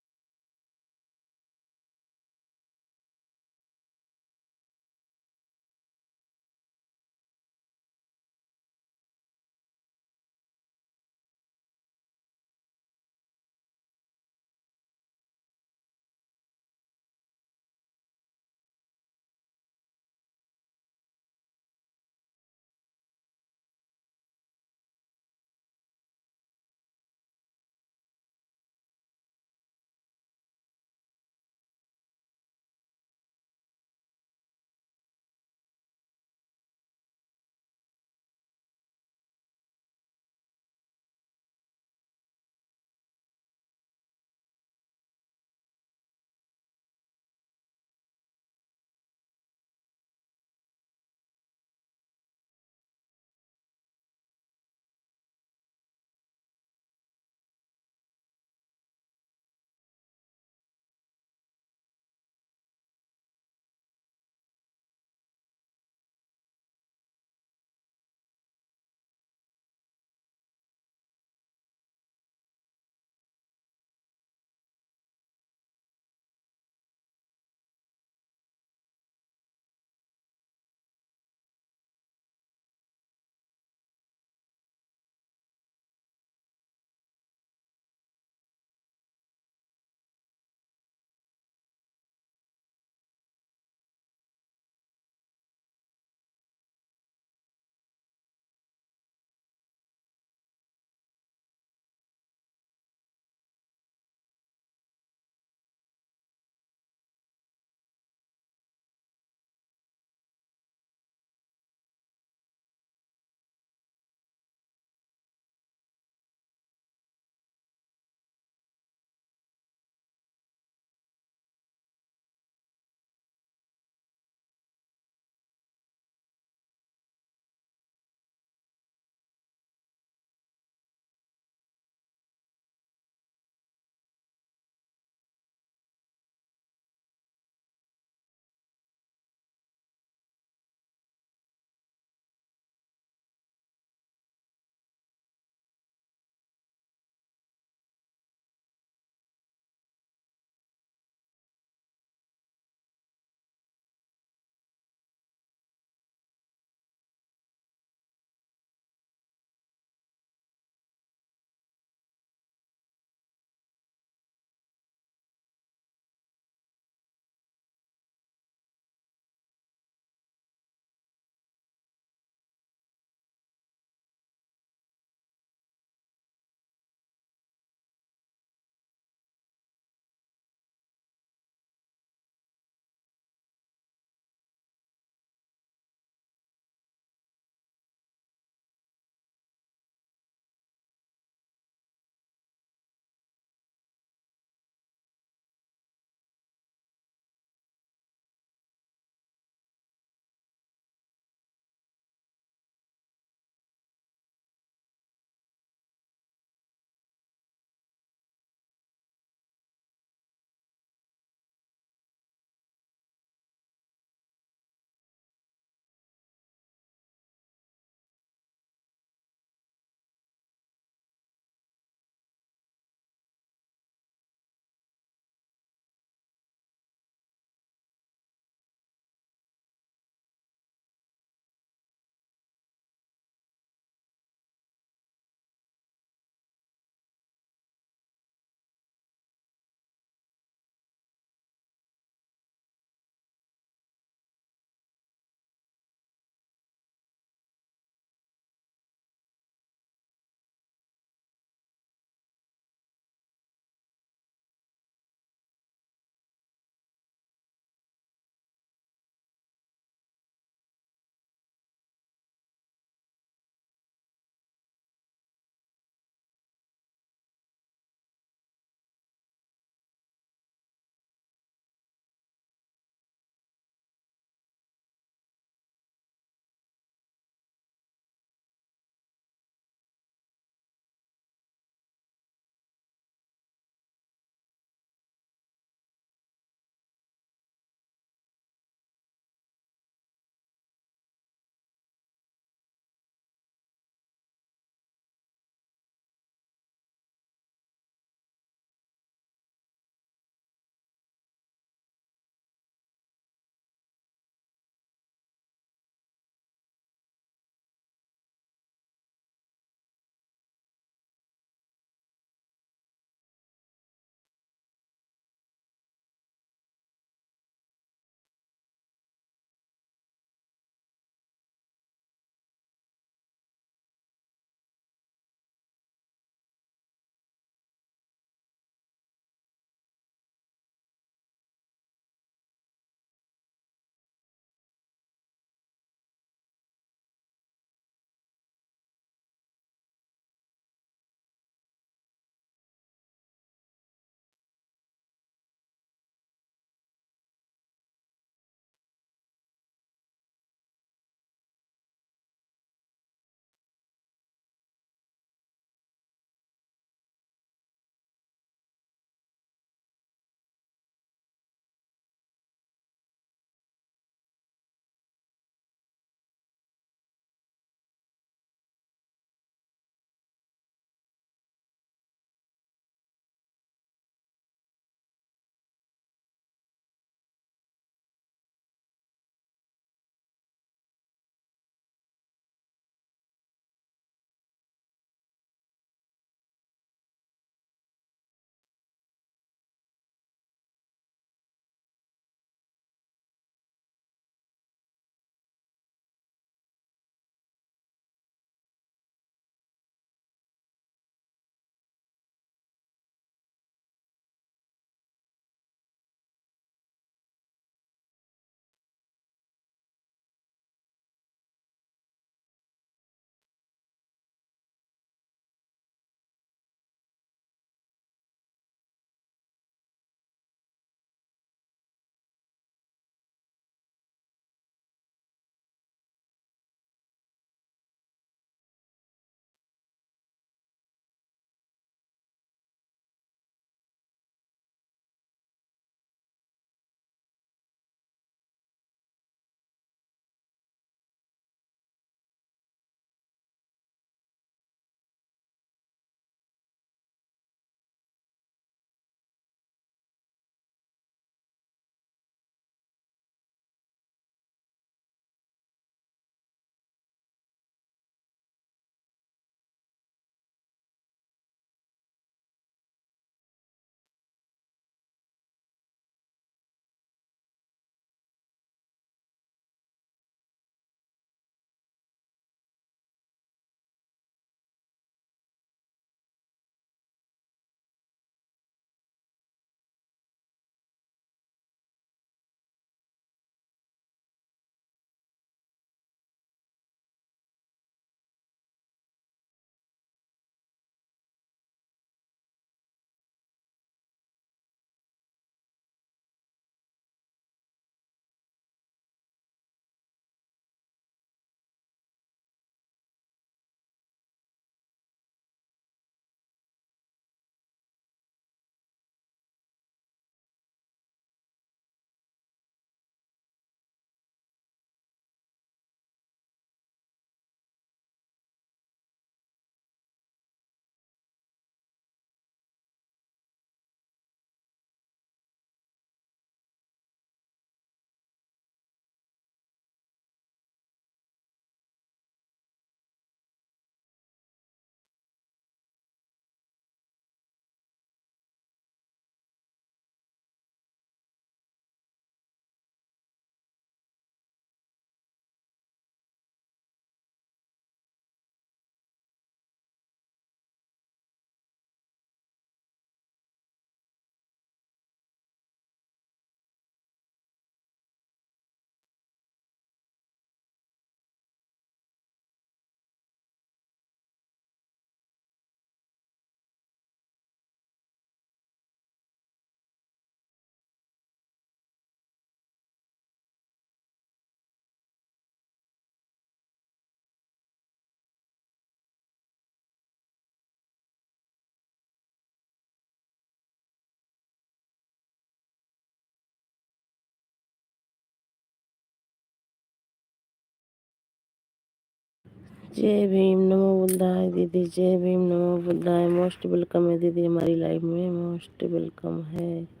जय भीम, नमो बुद्धाय दीदी, जय भीम, नमो बुद्धाय। मोस्ट वेलकम है दीदी हमारी लाइफ में, मोस्ट वेलकम है।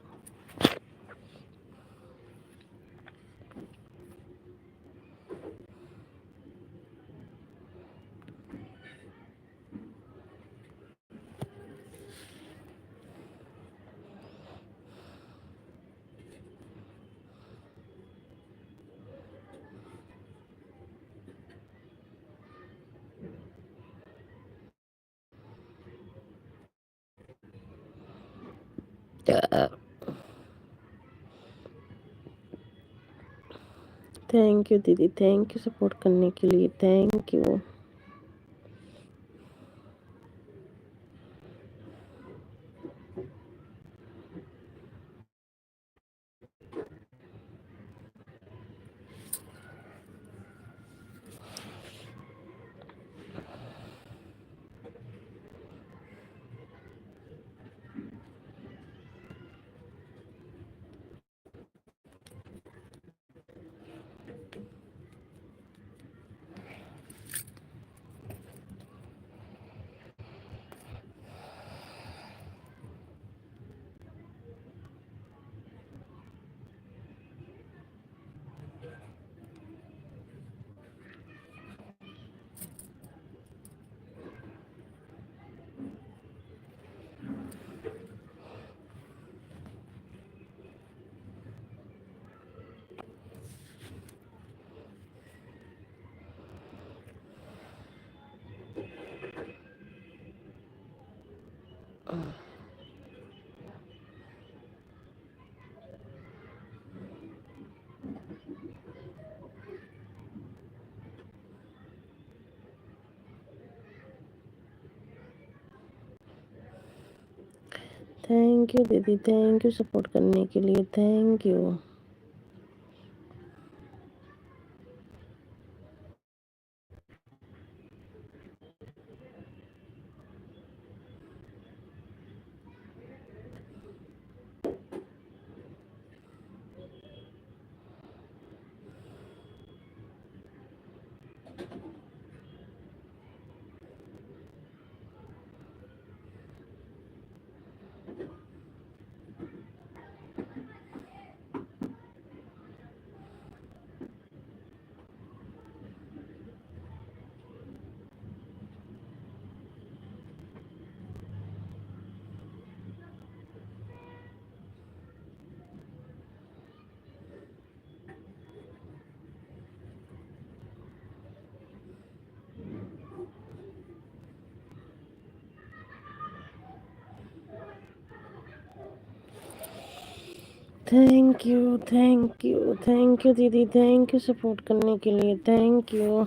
थैंक यू दीदी, थैंक यू सपोर्ट करने के लिए, थैंक यू। थैंक यू दीदी, थैंक यू सपोर्ट करने के लिए, thank you. Thank you, thank you, thank you दीदी, थैंक यू सपोर्ट करने के लिए, थैंक यू।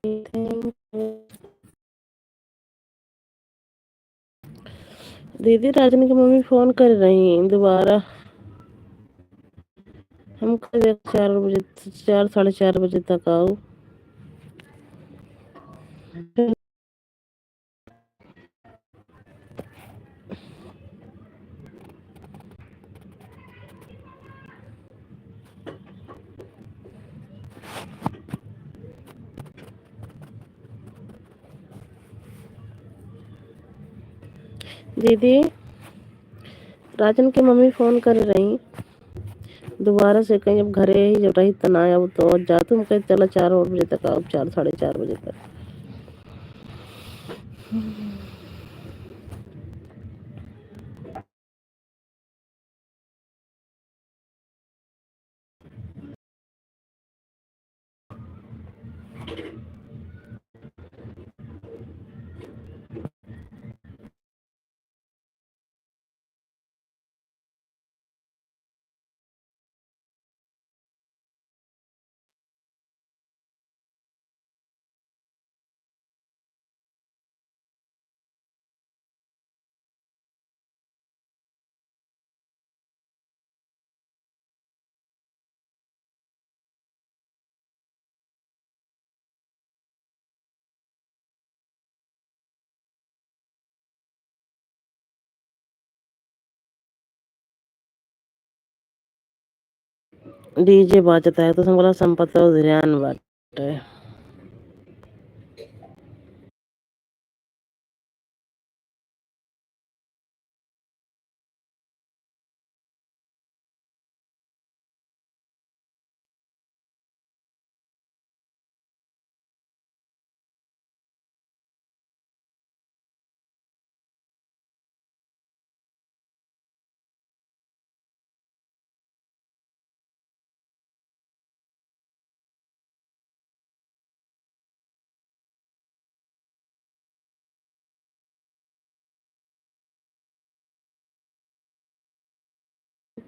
Thank you. दीदी राजन की मम्मी फोन कर रही हैं दोबारा। हम कल 4 बजे, 4 साढ़े 4 बजे तक आओ। दीदी राजन की मम्मी फोन कर रही दोबारा से, कहीं अब घरे ही जब रही तना अब तो जा, तुम कहीं चला 4 और बजे तक आओ, 4 साढ़े 4 बजे तक। डीजे बाजता है तो संभला संपत ध्यान बाटे।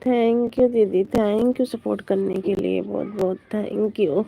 थैंक यू दीदी, थैंक यू सपोर्ट करने के लिए, बहुत बहुत थैंक यू।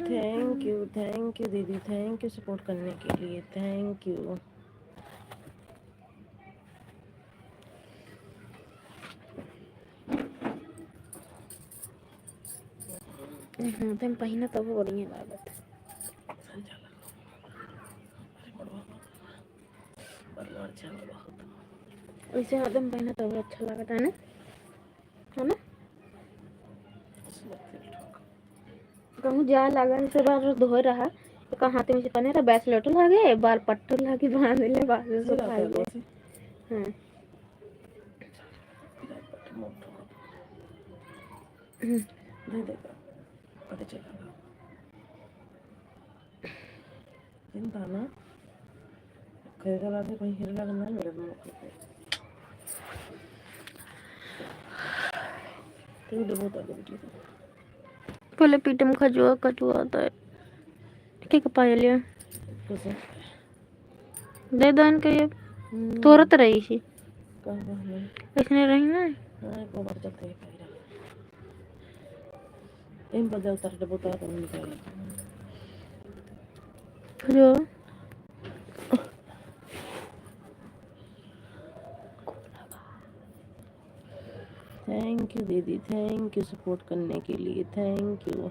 थैंक यू दीदी, थैंक यू सपोर्ट करने के लिए, थैंक यू। तुम पहिना तब बढ़िया लागत। वैसे तुम पहिना तब अच्छा लागत है ना, है ना। कहूँ जा लगन से बार धोए रहा तो हाथ में से पहने रहा, बैस लटो लागे बाल पट्टो लागे बांध ले बाल से खाई ले। हाँ दे देगा पता चलेगा चिंता ना खरीदा लागे कहीं हिरला करना मेरे मौके पे तो बहुत आगे बेटी पहले पीठ में खजुआ कचुआ आता है क्या पाए लिया कैसे दे दो इनके ये तोरत रही थी कहाँ इसने रही ना। हाँ को बार जाते हैं कहीं इन बदल उतर डबो उतर तो नहीं निकाले जो थैंक यू दीदी, थैंक यू सपोर्ट करने के लिए, थैंक यू।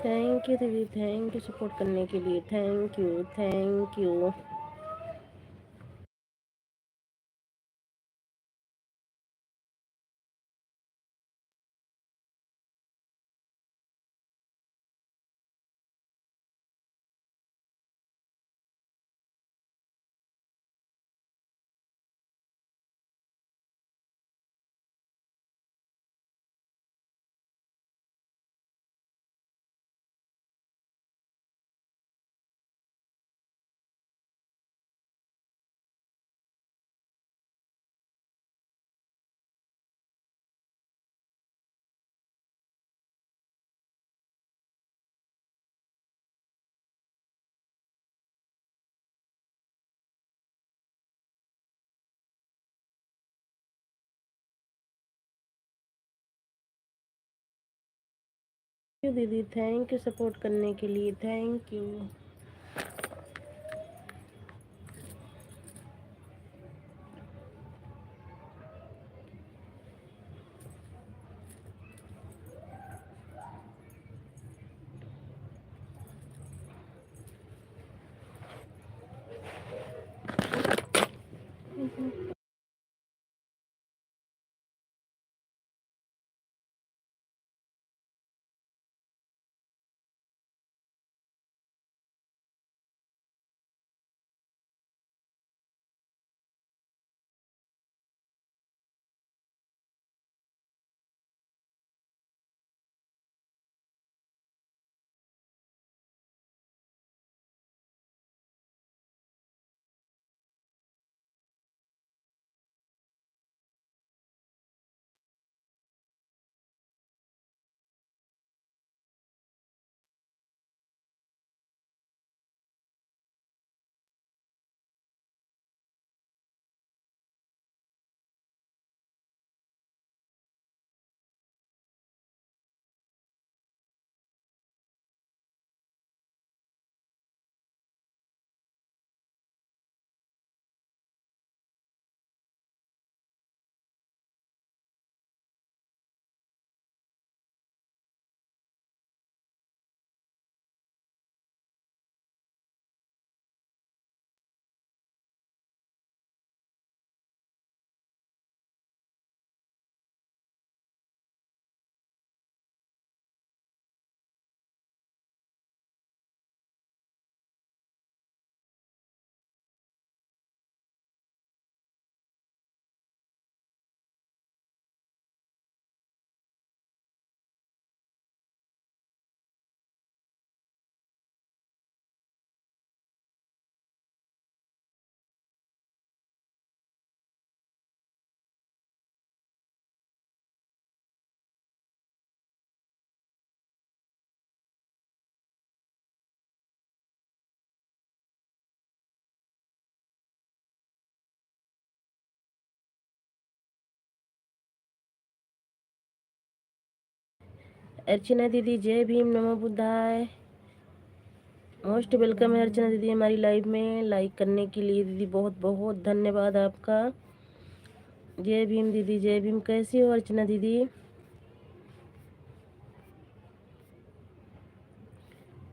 थैंक यू दीदी, थैंक यू सपोर्ट करने के लिए, थैंक यू, थैंक यू। दीदी, थैंक यू सपोर्ट करने के लिए, थैंक यू। अर्चना दीदी जय भीम, नमो बुद्धाय। मोस्ट वेलकम है अर्चना दीदी हमारी लाइव में। लाइक करने के लिए दीदी बहुत बहुत धन्यवाद आपका। जय भीम दीदी, जय भीम। कैसी हो अर्चना दीदी?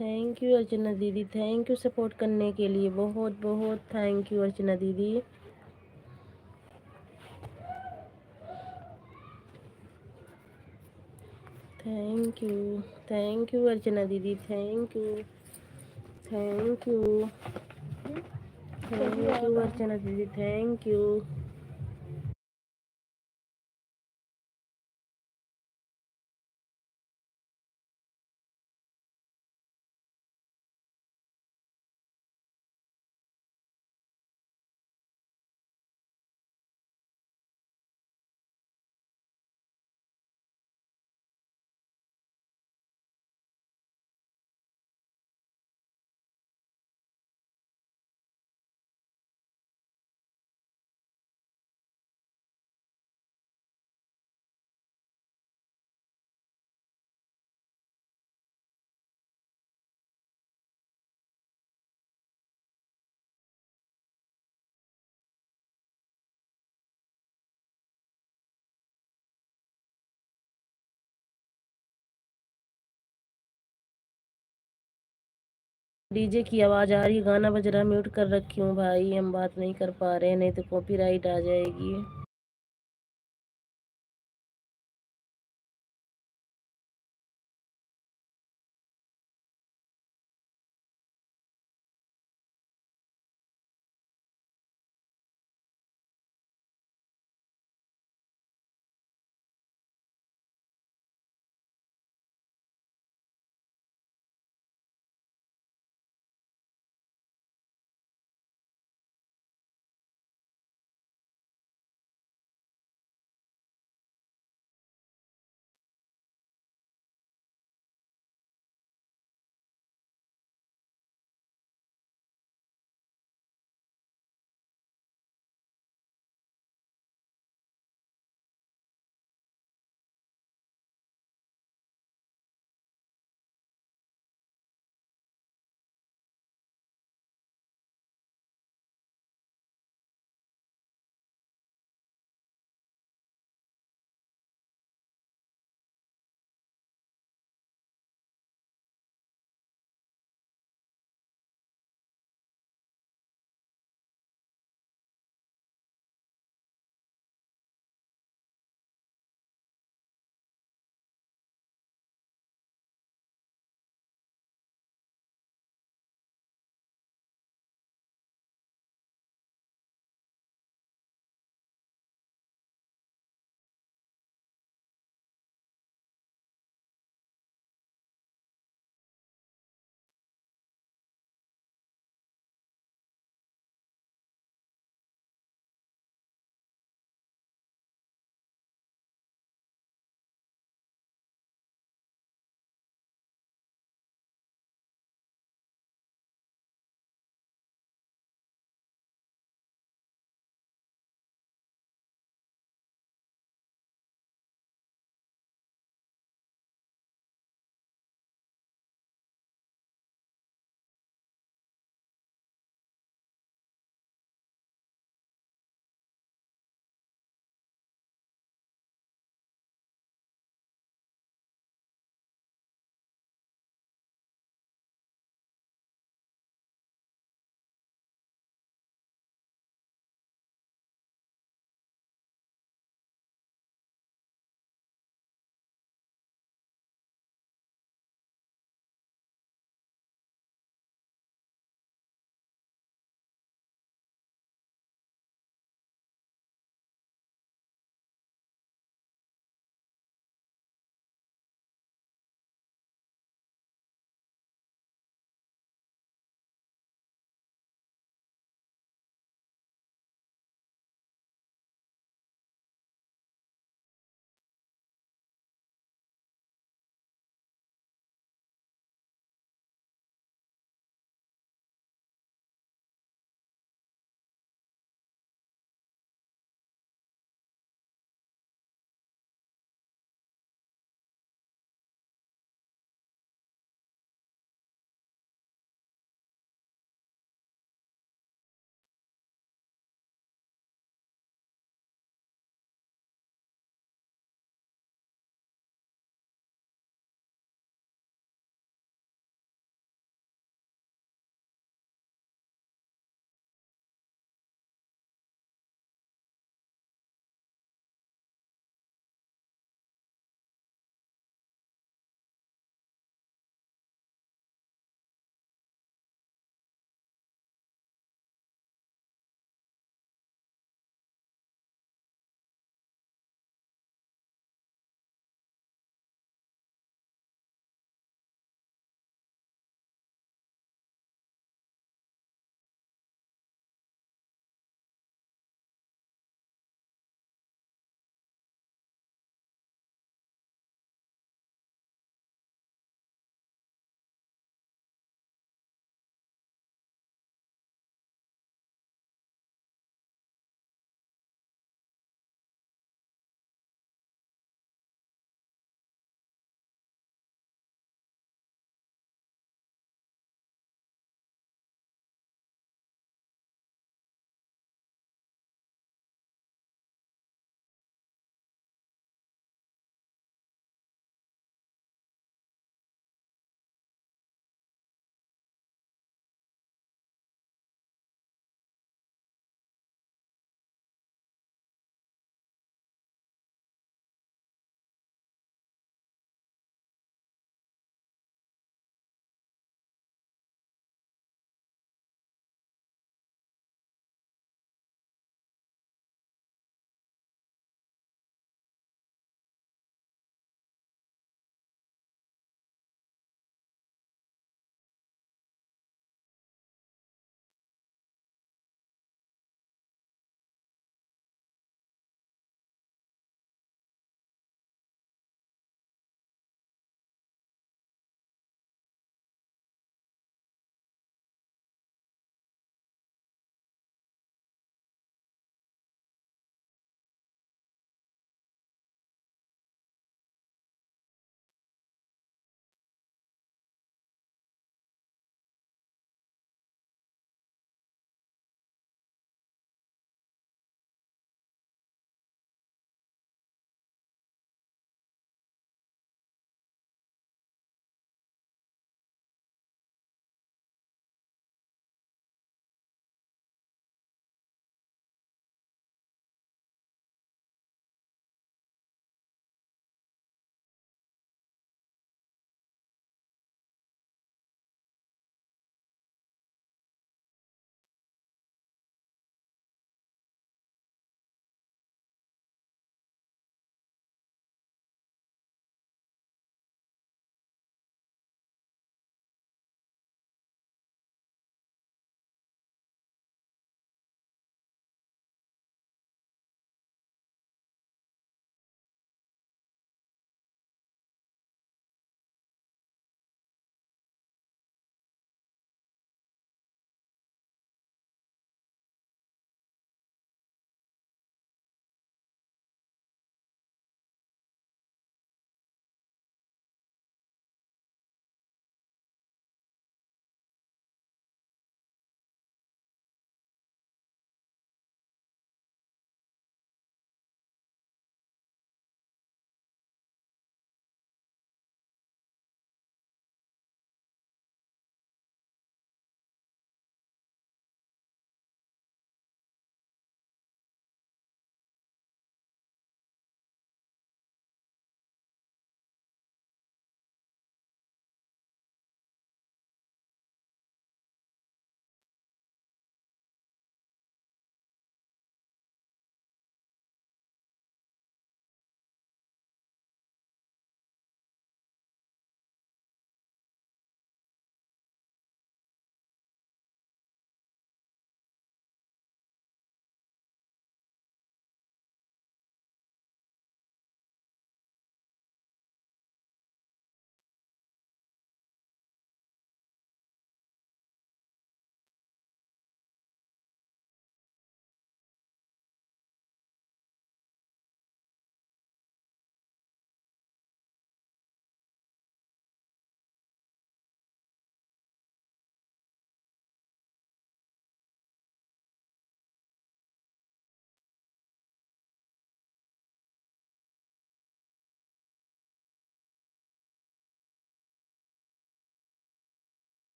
थैंक यू अर्चना दीदी, थैंक यू सपोर्ट करने के लिए, बहुत बहुत थैंक यू अर्चना दीदी। थैंक यू अर्चना दीदी, thank you thank you thank you Archana दीदी, थैंक यू। डीजे की आवाज़ आ रही है, गाना बज रहा, म्यूट कर रखी हूँ भाई, हम बात नहीं कर पा रहे हैं, नहीं तो कॉपीराइट आ जाएगी।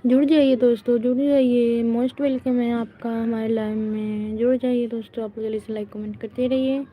जुड़ जाइए दोस्तों, जुड़ जाइए, मोस्ट वेलकम है आपका हमारे लाइव में। जुड़ जाइए दोस्तों, आप लोग जल्दी से लाइक कमेंट करते रहिए।